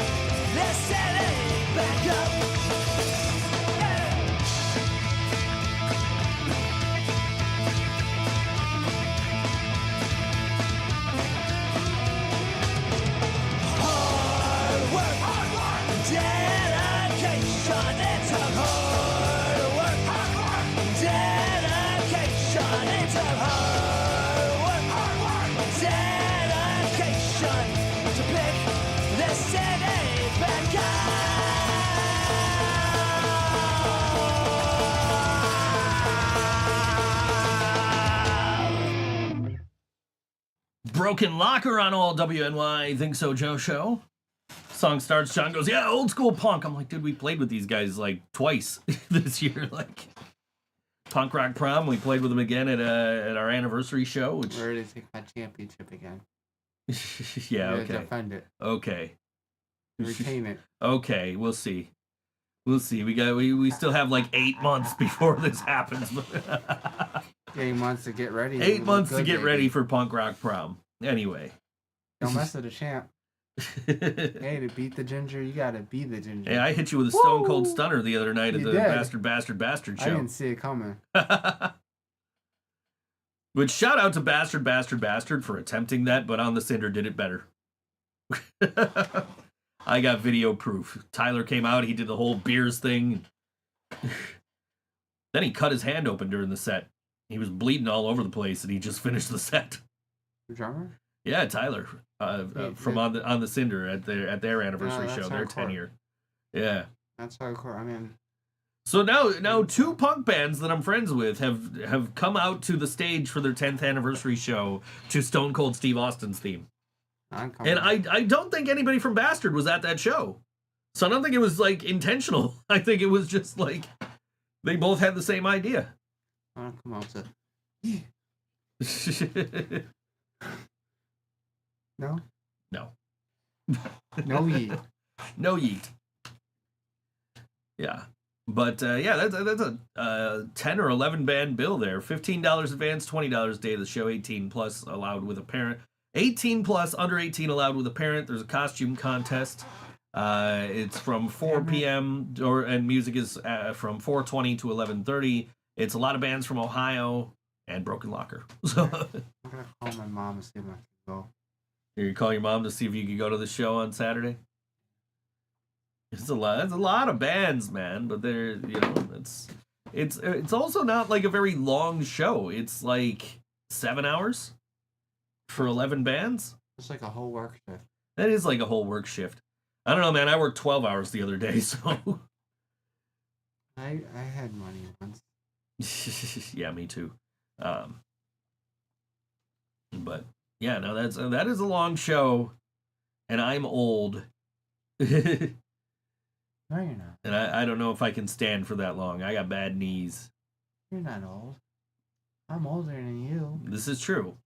this city back up. Hard work, dedication. It took hard work, dedication. It took hard work, dedication to pick the city back up. Broken Locker on All WNY Think So Joe Show. Song starts, John goes, yeah, old school punk. I'm like, dude, we played with these guys like twice this year. Like Punk Rock Prom, we played with them again at our anniversary show. Which We're ready to take that championship again. yeah, We're okay, gonna defend it. okay, Retain it. okay. We'll see. We'll see. We still have like 8 months before this happens. 8 months to get ready. 8 Look months to good, get baby. ready for Punk Rock Prom. Anyway. Don't mess with the champ. Hey, to beat the ginger, you gotta be the ginger. Hey, I hit you with a stone cold Woo! stunner the other night at You the did. Bastard I show. didn't see it coming. Which shout out to Bastard for attempting that, but On the Cinder did it better. I got video proof. Tyler came out, he did the whole beers thing. Then he cut his hand open during the set. He was bleeding all over the place, and he just finished the set. The drummer? Yeah, Tyler from on the Cinder at their anniversary that's show, their hardcore. 10-year. Yeah. That's hardcore. I mean, So now two punk bands that I'm friends with have come out to the stage for their 10th anniversary show to Stone Cold Steve Austin's theme. I'm coming. And I don't think anybody from Bastard was at that show. So I don't think it was like intentional. I think it was just like they both had the same idea. I'm gonna come out to. No. No. No yeet. No yeet. Yeah. But yeah, that's a 10 or 11 band bill there. $15 advance, $20 day of the show, 18 plus allowed with a parent. 18 plus, under 18 allowed with a parent. There's a costume contest. It's from 4 p.m. and music is from 4:20 to 11:30. It's a lot of bands from Ohio and Broken Locker. So I'm gonna call my mom and see if I can go. you call your mom to see if you can go to the show on Saturday. It's a lot. It's a lot of bands, man. But they're, you know, it's also not like a very long show. It's like 7 hours for 11 bands. It's like a whole work shift. That is like a whole work shift. I don't know, man. I worked 12 hours the other day, so. I had money once. Yeah, me too. But yeah, no, that is a long show, and I'm old. No, you're not. And I don't know if I can stand for that long. I got bad knees. You're not old. I'm older than you. This is true.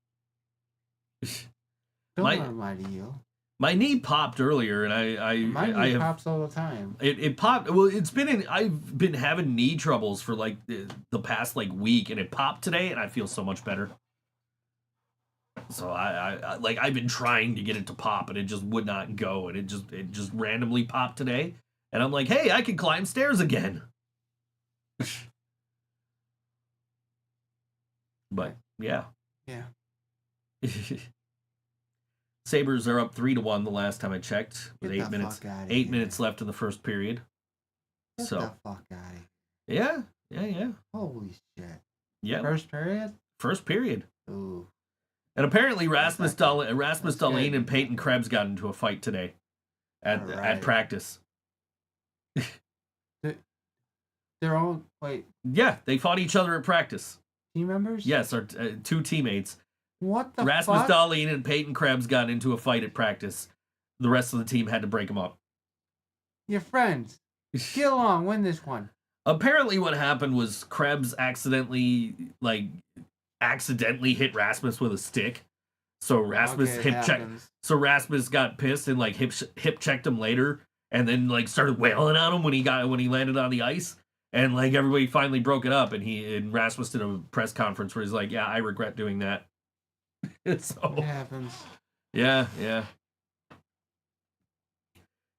Don't lie to you. My knee popped earlier, and My knee pops all the time. It popped. Well, I've been having knee troubles for like the past like week, and it popped today, and I feel so much better. So I've been trying to get it to pop, and it just would not go, and it just randomly popped today, and I'm like, hey, I can climb stairs again. But yeah. Yeah. Sabres are up 3-1 the last time I checked, with Get 8 the minutes fuck outta 8 here. minutes left in the first period. Get So the fuck out of here. yeah. Holy shit. Yeah. First period? First period. Ooh. And apparently Rasmus That's Dahlin good. and Peyton Krebs got into a fight today at Alright. practice. They're all, wait, Yeah, they fought each other at practice. team members? Yes, our two teammates. What the Rasmus fuck? Dahlin and Peyton Krebs got into a fight at practice. The rest of the team had to break them up. Your friends. Get along, win this one. Apparently what happened was Krebs accidentally hit Rasmus with a stick. So Rasmus Okay, it hip checked. happens. So Rasmus got pissed and like hip checked him later, and then like started wailing on him when he landed on the ice, and like everybody finally broke it up, and Rasmus did a press conference where he's like, "Yeah, I regret doing that." So It happens. yeah.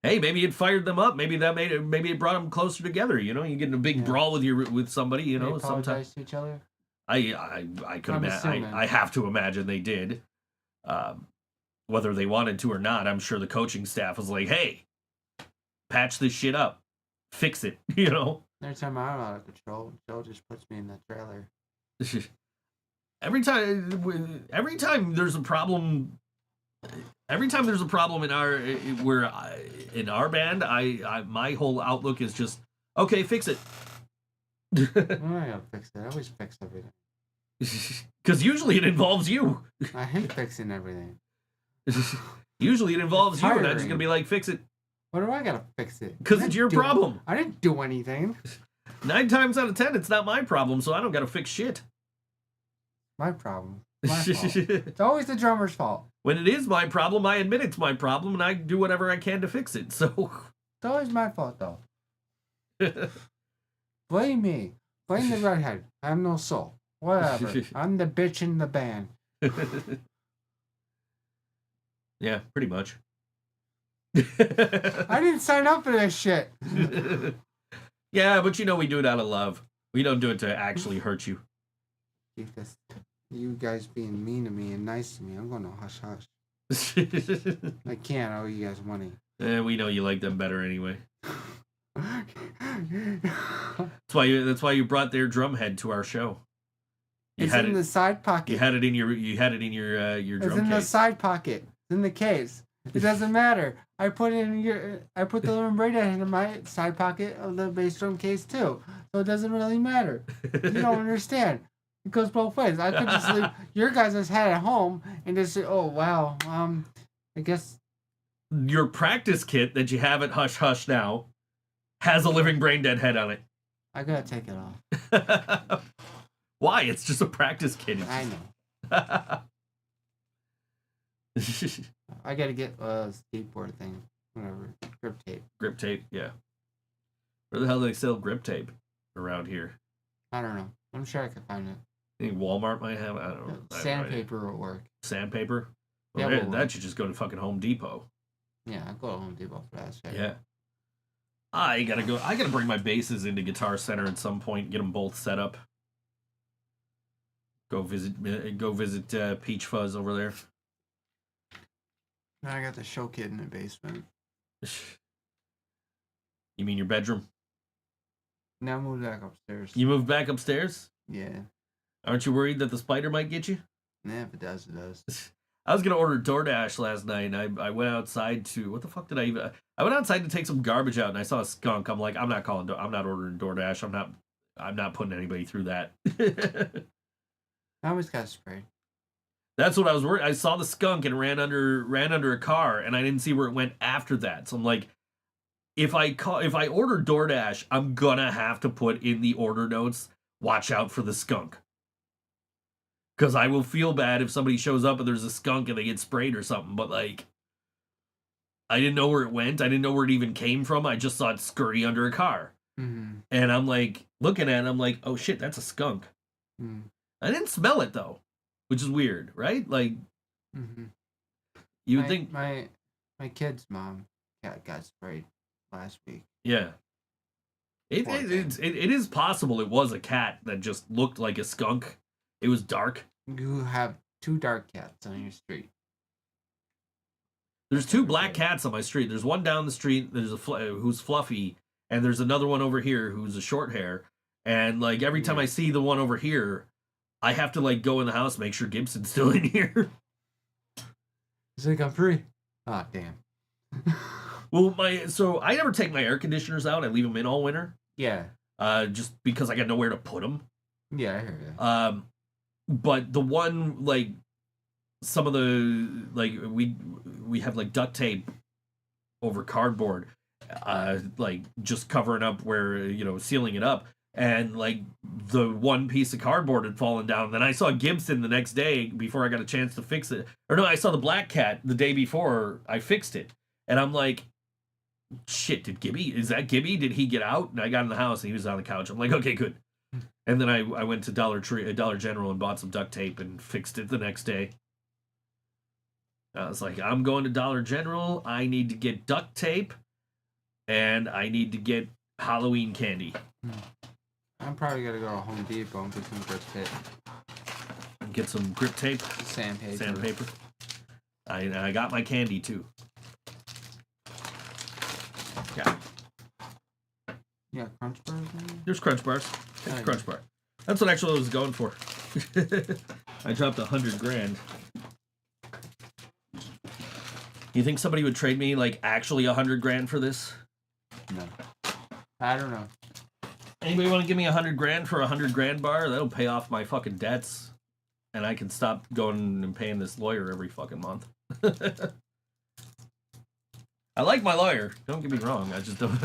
Hey, maybe it fired them up. Maybe it brought them closer together. You know, you get in a big Yeah. brawl with somebody. You They know, sometimes. apologize to each other. I could I'm imagine. assuming. I have to imagine they did. Whether they wanted to or not, I'm sure the coaching staff was like, "Hey, patch this shit up, fix it." You know. Every time I'm out of control, Joe just puts me in the trailer. Every time there's a problem. Every time there's a problem in our band, my whole outlook is just, okay, fix it. I'm not gonna fix it. I always fix everything. Because usually it involves you. I hate fixing everything. Usually it involves you, and I'm just tiring. gonna be like, fix it. What do I gotta fix it? 'Cause I it's didn't your do- problem. I didn't do anything. 9 times out of 10, it's not my problem, so I don't gotta fix shit. My problem. My fault. It's always the drummer's fault. When it is my problem, I admit it's my problem, and I do whatever I can to fix it. So, It's always my fault though. Blame me. Blame the redhead. I have no soul. Whatever. I'm the bitch in the band. yeah, pretty much. I didn't sign up for this shit. Yeah, but you know we do it out of love. We don't do it to actually hurt you. Keep this. You guys being mean to me and nice to me. I'm going to hush hush. I can't. I owe you guys money. We know you like them better anyway. That's why you brought their drum head to our show. It's in the side pocket. You had it in your drum It's in the case. side pocket. It's in the case. It doesn't matter. I put the little radar in my side pocket of the bass drum case too. So it doesn't really matter. You don't understand. It goes both ways. I could just leave your guys' head at home and just say, "Oh wow, I guess." Your practice kit that you have at Hush Hush now has a living brain dead head on it. I gotta take it off. Why? It's just a practice kit. I know. I gotta get a skateboard thing. Whatever. Grip tape. Grip tape, yeah. Where the hell do they sell grip tape around here? I don't know. I'm sure I could find it. I think Walmart might have. I don't know. Sandpaper will work. Sandpaper? Well, Yeah, that should just go to fucking Home Depot. Yeah, I'll go to Home Depot for that shit. Yeah. I gotta bring my basses into Guitar Center at some point. Get them both set up. Go visit Peach Fuzz over there. Now I got the show kit in the basement. You mean your bedroom? Now I moved back upstairs. You moved back upstairs? Yeah. Aren't you worried that the spider might get you? Nah, if it does, it does. I was gonna order DoorDash last night, and I went outside to what the fuck did I even? I went outside to take some garbage out, and I saw a skunk. I'm like, I'm not ordering DoorDash. I'm not putting anybody through that. I always got sprayed. That's what I was worried. I saw the skunk and ran under a car, and I didn't see where it went after that. So I'm like, if I order DoorDash, I'm gonna have to put in the order notes, watch out for the skunk. Because I will feel bad if somebody shows up and there's a skunk and they get sprayed or something. But, like, I didn't know where it went. I didn't know where it even came from. I just saw it scurry under a car. Mm-hmm. And I'm, like, looking at it, I'm like, oh, shit, that's a skunk. Mm-hmm. I didn't smell it, though, which is weird, right? Like, mm-hmm. you would think... My kid's mom got sprayed last week. Yeah. It is possible it was a cat that just looked like a skunk. It was dark. You have 2 dark cats on your street. There's 2 black cats on my street. There's one down the street. There's who's fluffy, and there's another one over here who's a short hair. And like every time I see the one over here, I have to like go in the house, make sure Gibson's still in here. He's like, I'm free. Ah, damn. Well, so I never take my air conditioners out. I leave them in all winter. Yeah. Just because I got nowhere to put them. Yeah, I hear you. But the one, like, some of the, like, we have, like, duct tape over cardboard, like, just covering up where, you know, sealing it up. And, like, the one piece of cardboard had fallen down. Then I saw Gibson the next day before I got a chance to fix it. Or no, I saw the black cat the day before I fixed it. And I'm like, shit, is that Gibby? Did he get out? And I got in the house and he was on the couch. I'm like, okay, good. And then I went to Dollar General and bought some duct tape and fixed it the next day. I was like, I'm going to Dollar General. I need to get duct tape, and I need to get Halloween candy. I'm probably gonna go to Home Depot and get some grip tape. Get some grip tape. Sandpaper. I got my candy too. Yeah. Yeah, Crunch Bars. There's Crunch Bars. Take a Crunch Bar. That's what actually I was going for. I dropped $100,000. You think somebody would trade me like actually $100,000 for this? No. I don't know. Anybody want to give me $100,000 for a $100,000 bar? That'll pay off my fucking debts, and I can stop going and paying this lawyer every fucking month. I like my lawyer. Don't get me wrong. I just don't.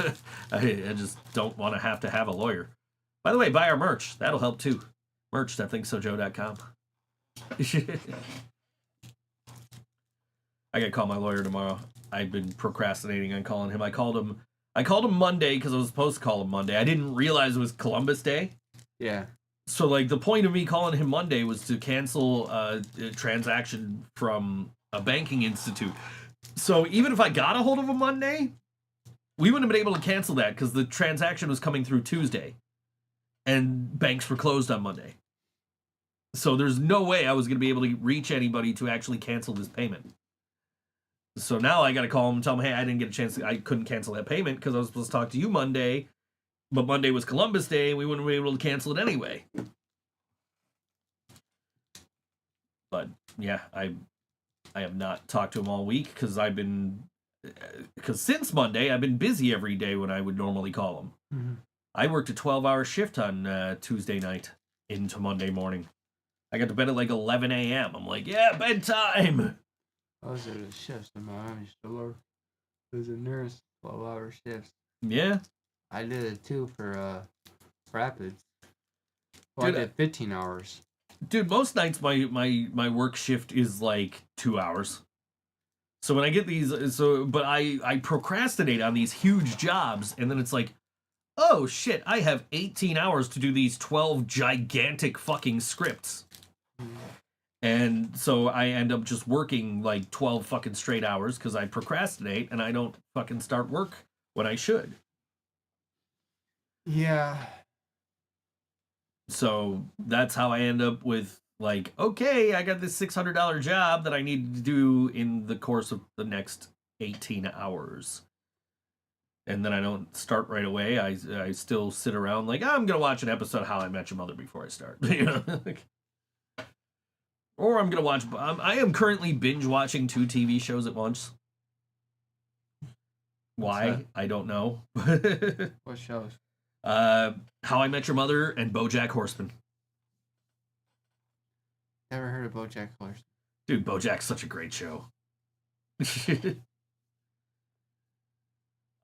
I just don't want to have a lawyer. By the way, buy our merch. That'll help too. Merch.ThinkSoJoE.com. I gotta call my lawyer tomorrow. I've been procrastinating on calling him. I called him Monday because I was supposed to call him Monday. I didn't realize it was Columbus Day. Yeah. So like the point of me calling him Monday was to cancel a transaction from a banking institute. So even if I got a hold of him Monday, we wouldn't have been able to cancel that because the transaction was coming through Tuesday, and banks were closed on Monday. So there's no way I was going to be able to reach anybody to actually cancel this payment. So now I got to call him and tell him, hey, I didn't get a chance. I couldn't cancel that payment because I was supposed to talk to you Monday, but Monday was Columbus Day, and we wouldn't be able to cancel it anyway. But yeah, I have not talked to him all week because since Monday I've been busy every day when I would normally call him. Mm-hmm. I worked a 12-hour shift on Tuesday night into Monday morning. I got to bed at like 11 a.m. I'm like, yeah, bedtime. Those are the shifts in my army store. There's a nurse, 12-hour shifts. Yeah. I did it too for Rapids. Well, Dude, I did 15 hours. Dude, most nights my work shift is like 2 hours. So when I get these, but I procrastinate on these huge jobs, and then it's like, oh shit, I have 18 hours to do these 12 gigantic fucking scripts. And so I end up just working like 12 fucking straight hours because I procrastinate and I don't fucking start work when I should. Yeah. So that's how I end up with like, okay, I got this $600 job that I need to do in the course of the next 18 hours. And then I don't start right away. I still sit around like, I'm going to watch an episode of How I Met Your Mother before I start. You know? Or I'm going to watch, I am currently binge watching 2 TV shows at once. Why? I don't know. What shows? How I Met Your Mother and BoJack Horseman. Never heard of BoJack Horseman. Dude, BoJack's such a great show.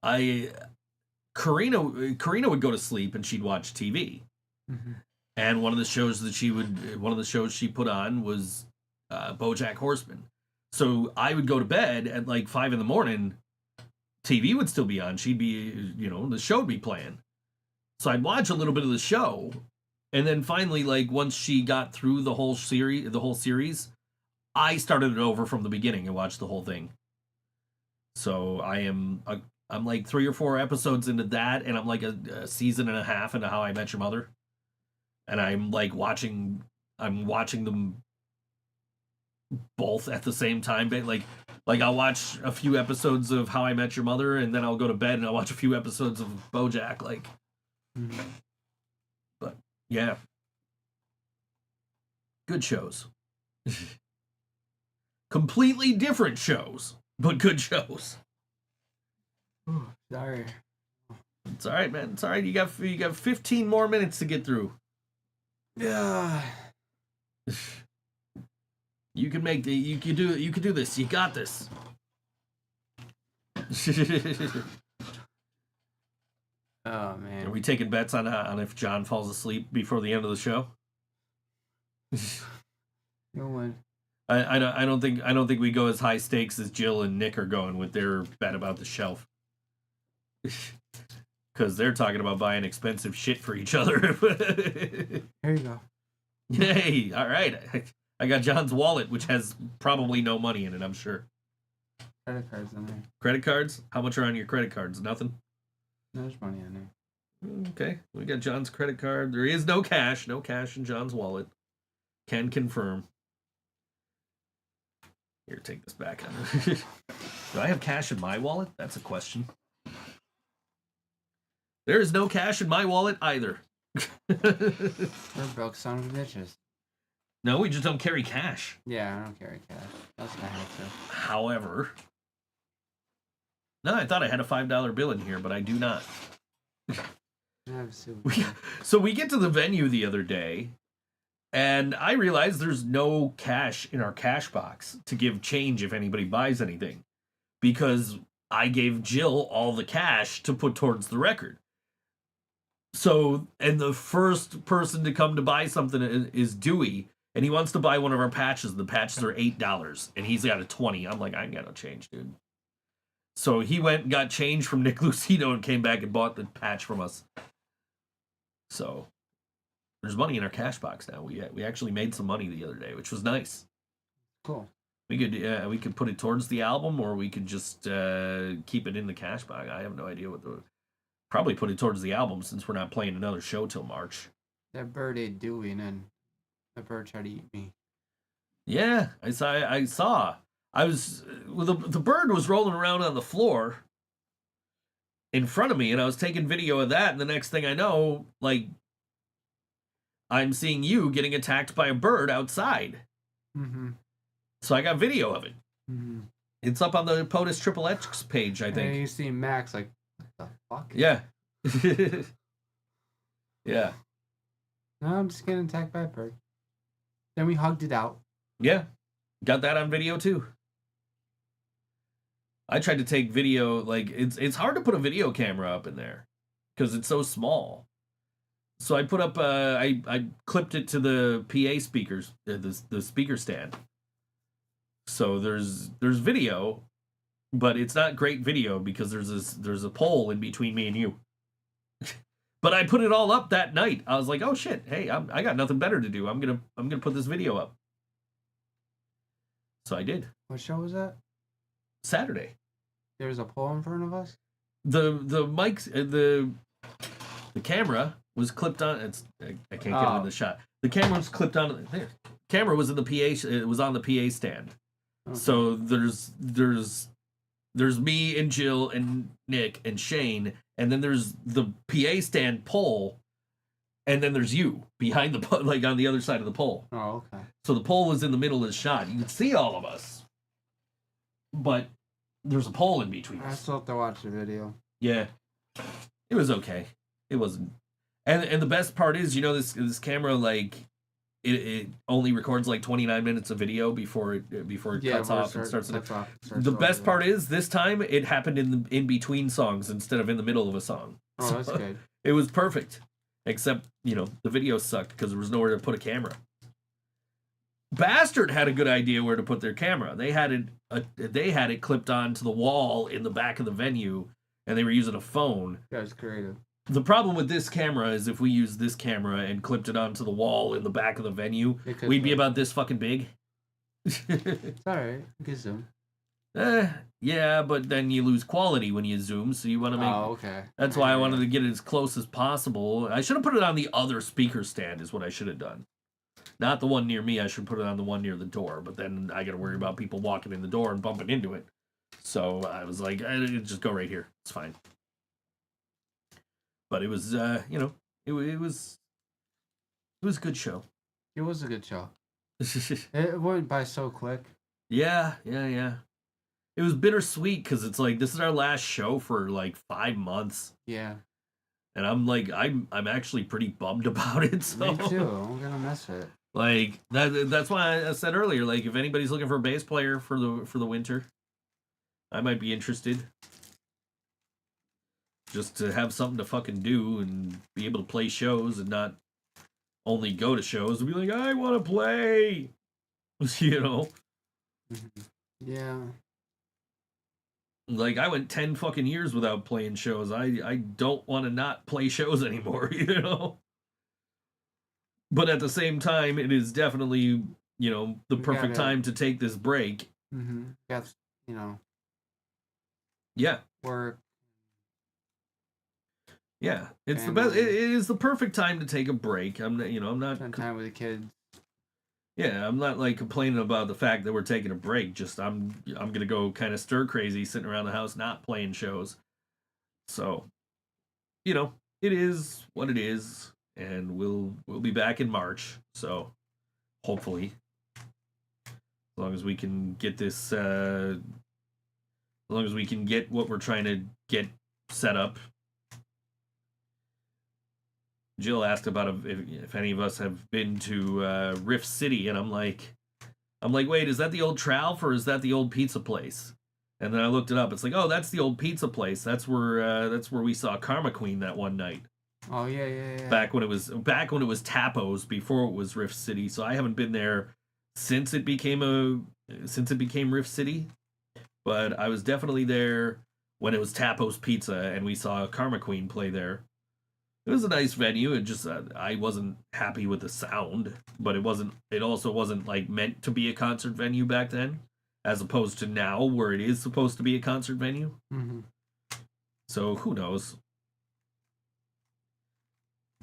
Karina would go to sleep and she'd watch TV. Mm-hmm. And one of the shows she put on was BoJack Horseman. So I would go to bed at like 5 a.m. TV would still be on. She'd be, the show would be playing. So I'd watch a little bit of the show, and then finally, like once she got through the whole series, I started it over from the beginning and watched the whole thing. So I'm like 3 or 4 episodes into that, and I'm like a season and a half into How I Met Your Mother, and I'm like watching them both at the same time. Like I'll watch a few episodes of How I Met Your Mother, and then I'll go to bed and I'll watch a few episodes of BoJack. Like, but yeah, good shows. Completely different shows, but good shows. Ooh, sorry. It's all right, man. It's all right. You got 15 more minutes to get through. Yeah. You can make the. You can do. You can do this. You got this. Oh man. Are we taking bets on if John falls asleep before the end of the show? No one. I don't think we go as high stakes as Jill and Nick are going with their bet about the shelf. Because they're talking about buying expensive shit for each other. Here you go. Yay! All right, I got John's wallet, which has probably no money in it. I'm sure. Credit cards in there. Credit cards? How much are on your credit cards? Nothing. No, there's money in there. Okay, we got John's credit card. There is no cash. No cash in John's wallet. Can confirm. Here, take this back. Do I have cash in my wallet? That's a question. There is no cash in my wallet either. We're broke son of bitches. No, we just don't carry cash. Yeah, I don't carry cash. That's gonna have to. However, no, I thought I had a $5 bill in here, but I do not. So we get to the venue the other day, and I realized there's no cash in our cash box to give change if anybody buys anything, because I gave Jill all the cash to put towards the record. So, and the first person to come to buy something is Dewey, and he wants to buy one of our patches. The patches are $8, and he's got a 20. I'm like, I ain't got no change, dude. So he went and got change from Nick Lucino and came back and bought the patch from us. So there's money in our cash box now. We actually made some money the other day, which was nice. Cool. We could put it towards the album, or we could just keep it in the cash box. I have no idea probably put it towards the album since we're not playing another show till March. That bird ate Dewey, and then the bird tried to eat me. Yeah, I saw. The bird was rolling around on the floor in front of me, and I was taking video of that, and the next thing I know, like, I'm seeing you getting attacked by a bird outside. Mm-hmm. So I got video of it. Mm-hmm. It's up on the POTUS Triple X page, I think. And you see Max like, what the fuck? Yeah. Yeah. No, I'm just getting attacked by a bird. Then we hugged it out. Yeah. Got that on video too. I tried to take video, like, it's hard to put a video camera up in there because it's so small. So I put up, I clipped it to the PA speakers, the speaker stand. So there's video, but it's not great video because there's a pole in between me and you. But I put it all up that night. I was like, oh shit, hey, I got nothing better to do. I'm gonna put this video up. So I did. What show was that? Saturday. There was a pole in front of us? The mics, the camera was clipped on. I can't get it in the shot. The camera was clipped on. There. Camera was in the PA. It was on the PA stand. Okay. So there's me and Jill and Nick and Shane, and then there's the PA stand pole, and then there's you behind the like on the other side of the pole. Oh, okay. So the pole was in the middle of the shot. You could see all of us, but there's a pole in between us. I still have to watch the video. Yeah, it was okay. It wasn't, and the best part is, you know, this camera, like it only records like 29 minutes of video before it cuts off and starts. The best part is this time it happened in between songs instead of in the middle of a song. Oh, so that's good. It was perfect, except you know the video sucked because there was nowhere to put a camera. Bastard had a good idea where to put their camera. They had it clipped onto the wall in the back of the venue, and they were using a phone. That was creative. The problem with this camera is if we used this camera and clipped it onto the wall in the back of the venue, we'd be about this fucking big. It's alright. You can zoom. Yeah, but then you lose quality when you zoom, so you want to make... Oh, okay. That's why I wanted to get it as close as possible. I should have put it on the other speaker stand is what I should have done. Not the one near me, I should put it on the one near the door, but then I got to worry about people walking in the door and bumping into it. So I was like, just go right here. It's fine. But it was, you know, it was a good show. It was a good show. It went by so quick. Yeah. It was bittersweet because it's like this is our last show for like 5 months. Yeah. And I'm like, I'm actually pretty bummed about it. So. Me too. I'm gonna miss it. Like that's why I said earlier, like if anybody's looking for a bass player for the winter, I might be interested. Just to have something to fucking do and be able to play shows and not only go to shows and be like, I want to play, you know? Yeah. Like, I went 10 fucking years without playing shows. I don't want to not play shows anymore, you know? But at the same time, it is definitely, you know, the perfect time to take this break. Mm-hmm. That's, you know. Yeah. Work. Yeah, it's the best. It is the perfect time to take a break. I'm not spend time with the kids. Yeah, I'm not like complaining about the fact that we're taking a break. Just I'm gonna go kind of stir crazy, sitting around the house, not playing shows. So, you know, it is what it is, and we'll be back in March. So, hopefully, as long as we can get this, as long as we can get what we're trying to get set up. Jill asked about if any of us have been to Rift City, and I'm like, wait, is that the old Tralf or is that the old pizza place? And then I looked it up. It's like, oh, that's the old pizza place. That's where we saw Karma Queen that one night. Oh yeah. Back when it was Tapos, before it was Rift City. So I haven't been there since it became Rift City, but I was definitely there when it was Tapos Pizza, and we saw Karma Queen play there. It was a nice venue. It just I wasn't happy with the sound, but it also wasn't like meant to be a concert venue back then, as opposed to now where it is supposed to be a concert venue. Mm-hmm. So who knows?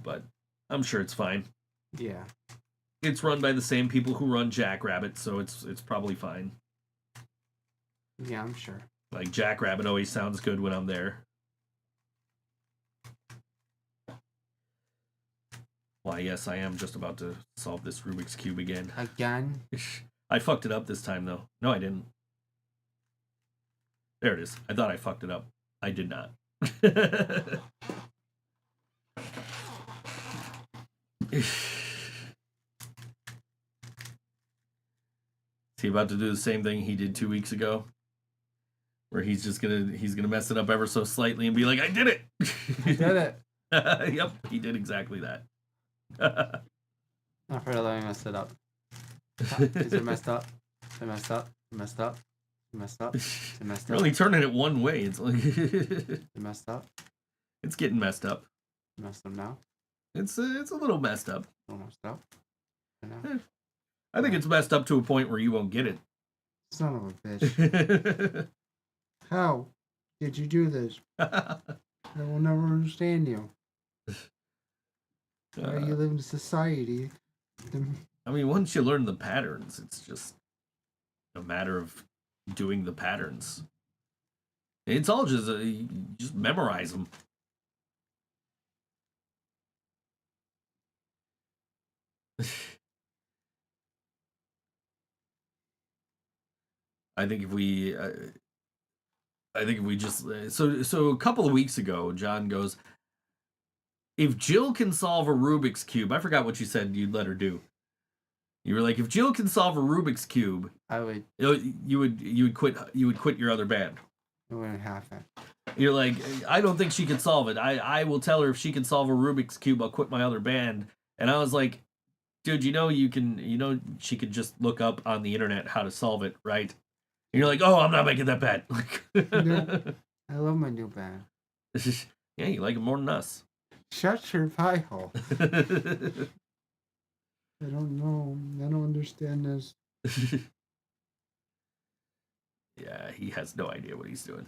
But I'm sure it's fine. Yeah. It's run by the same people who run Jackrabbit, so it's probably fine. Yeah, I'm sure. Like Jackrabbit always sounds good when I'm there. Why, yes, I am just about to solve this Rubik's Cube again. Again? I fucked it up this time, though. No, I didn't. There it is. I thought I fucked it up. I did not. Is he about to do the same thing he did 2 weeks ago? Where he's gonna mess it up ever so slightly and be like, I did it! I did it. Yep, he did exactly that. Not for letting me mess it up. Is it messed up? Is it messed up? Messed up? Messed up? Is it messed You're up? only turning it one way. It's like Is it messed up? it's getting messed up. Messed up now? It's a little messed up. Almost up. Now? I think it's messed up to a point where you won't get it. Son of a bitch. How did you do this? I will never understand you. Why you live in society? I mean, once you learn the patterns, it's just a matter of doing the patterns. It's all just you just memorize them. I think if we just so a couple of weeks ago, John goes, if Jill can solve a Rubik's Cube, I forgot what you said you'd let her do. You were like, if Jill can solve a Rubik's Cube, I would. you would quit your other band. It wouldn't happen. You're like, I don't think she could solve it. I will tell her if she can solve a Rubik's Cube, I'll quit my other band. And I was like, dude, she could just look up on the internet how to solve it, right? And you're like, oh, I'm not making that bet. No, I love my new band. Yeah, you like it more than us. Shut your pie hole. I don't know. I don't understand this. Yeah, he has no idea what he's doing.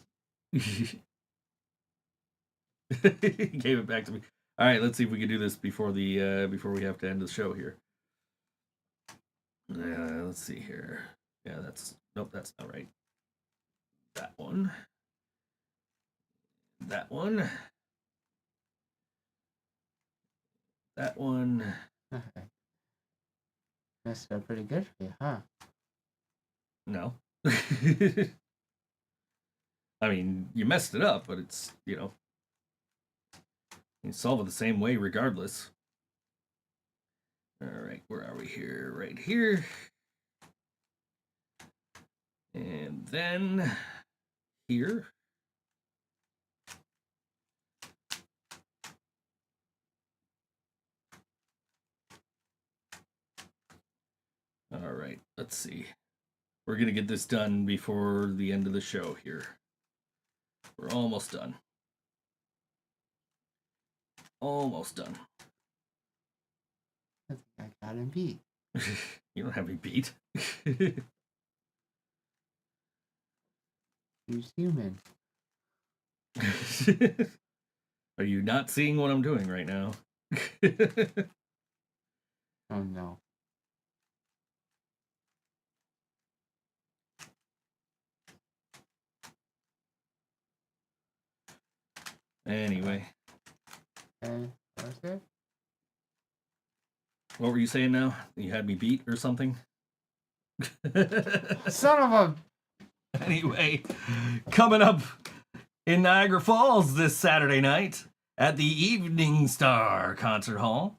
He gave it back to me. All right, let's see if we can do this before we have to end the show here. Let's see here. Yeah, nope, that's not right. That one. That one. That one. That's pretty good for you, huh? No. I mean, you messed it up, but it's, you solve it the same way regardless. All right, where are we here? Right here. And then here. All right, let's see. We're going to get this done before the end of the show here. We're almost done. Almost done. I think I got him beat. You don't have me beat. He's human. Are you not seeing what I'm doing right now? Oh no. Anyway. That's good. What were you saying now? You had me beat or something? Son of a... Anyway, coming up in Niagara Falls this Saturday night at the Evening Star Concert Hall.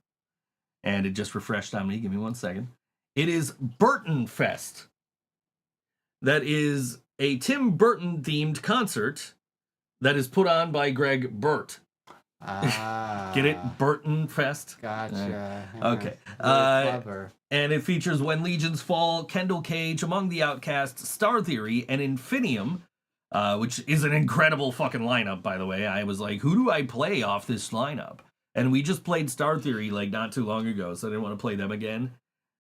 And it just refreshed on me. Give me 1 second. It is Burton Fest. That is a Tim Burton themed concert that is put on by Greg Burt. Get it? Burton Fest? Gotcha. Okay. Clever. And it features When Legions Fall, Kendall Cage, Among the Outcasts, Star Theory, and Infinium, which is an incredible fucking lineup, by the way. I was like, who do I play off this lineup? And we just played Star Theory, like, not too long ago, so I didn't want to play them again.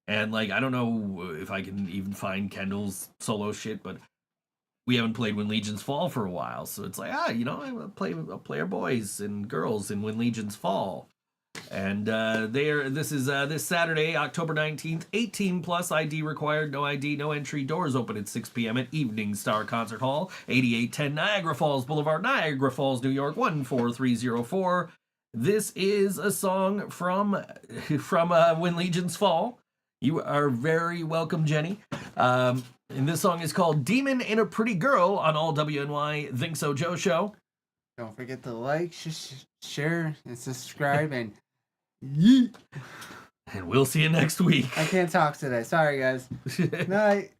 And, like, I don't know if I can even find Kendall's solo shit, but we haven't played When Legions Fall for a while, so it's like, I'll play our boys and girls in When Legions Fall. And this is this Saturday, October 19th, 18 plus, ID required, no ID, no entry, doors open at 6 p.m. at Evening Star Concert Hall, 8810 Niagara Falls Boulevard, Niagara Falls, New York, 14304. This is a song from When Legions Fall. You are very welcome, Jenny. And this song is called Demon and a Pretty Girl on all WNY ThinkSoJoE show. Don't forget to like, share, and subscribe, and yeet. And we'll see you next week. I can't talk today. Sorry, guys. Night.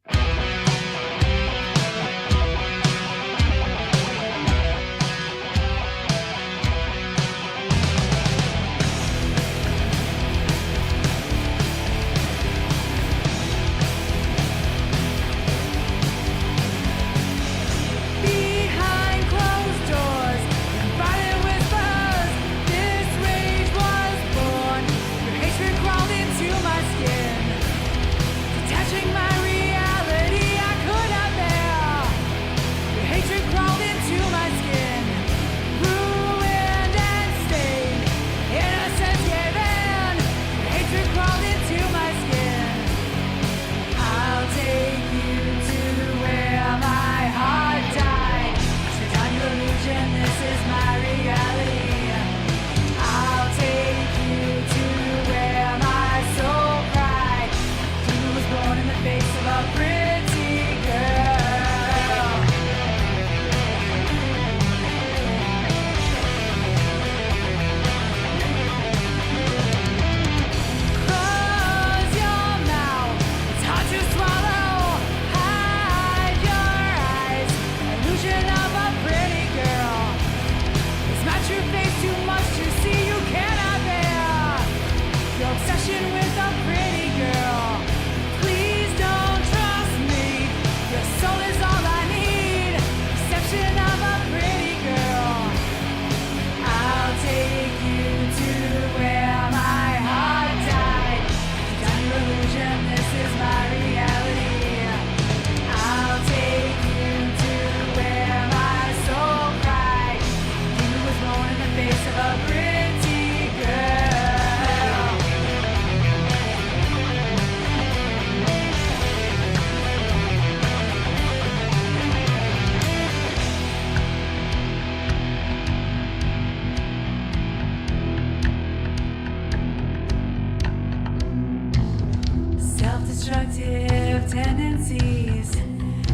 fancies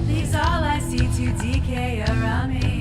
leaves all I see to decay around me.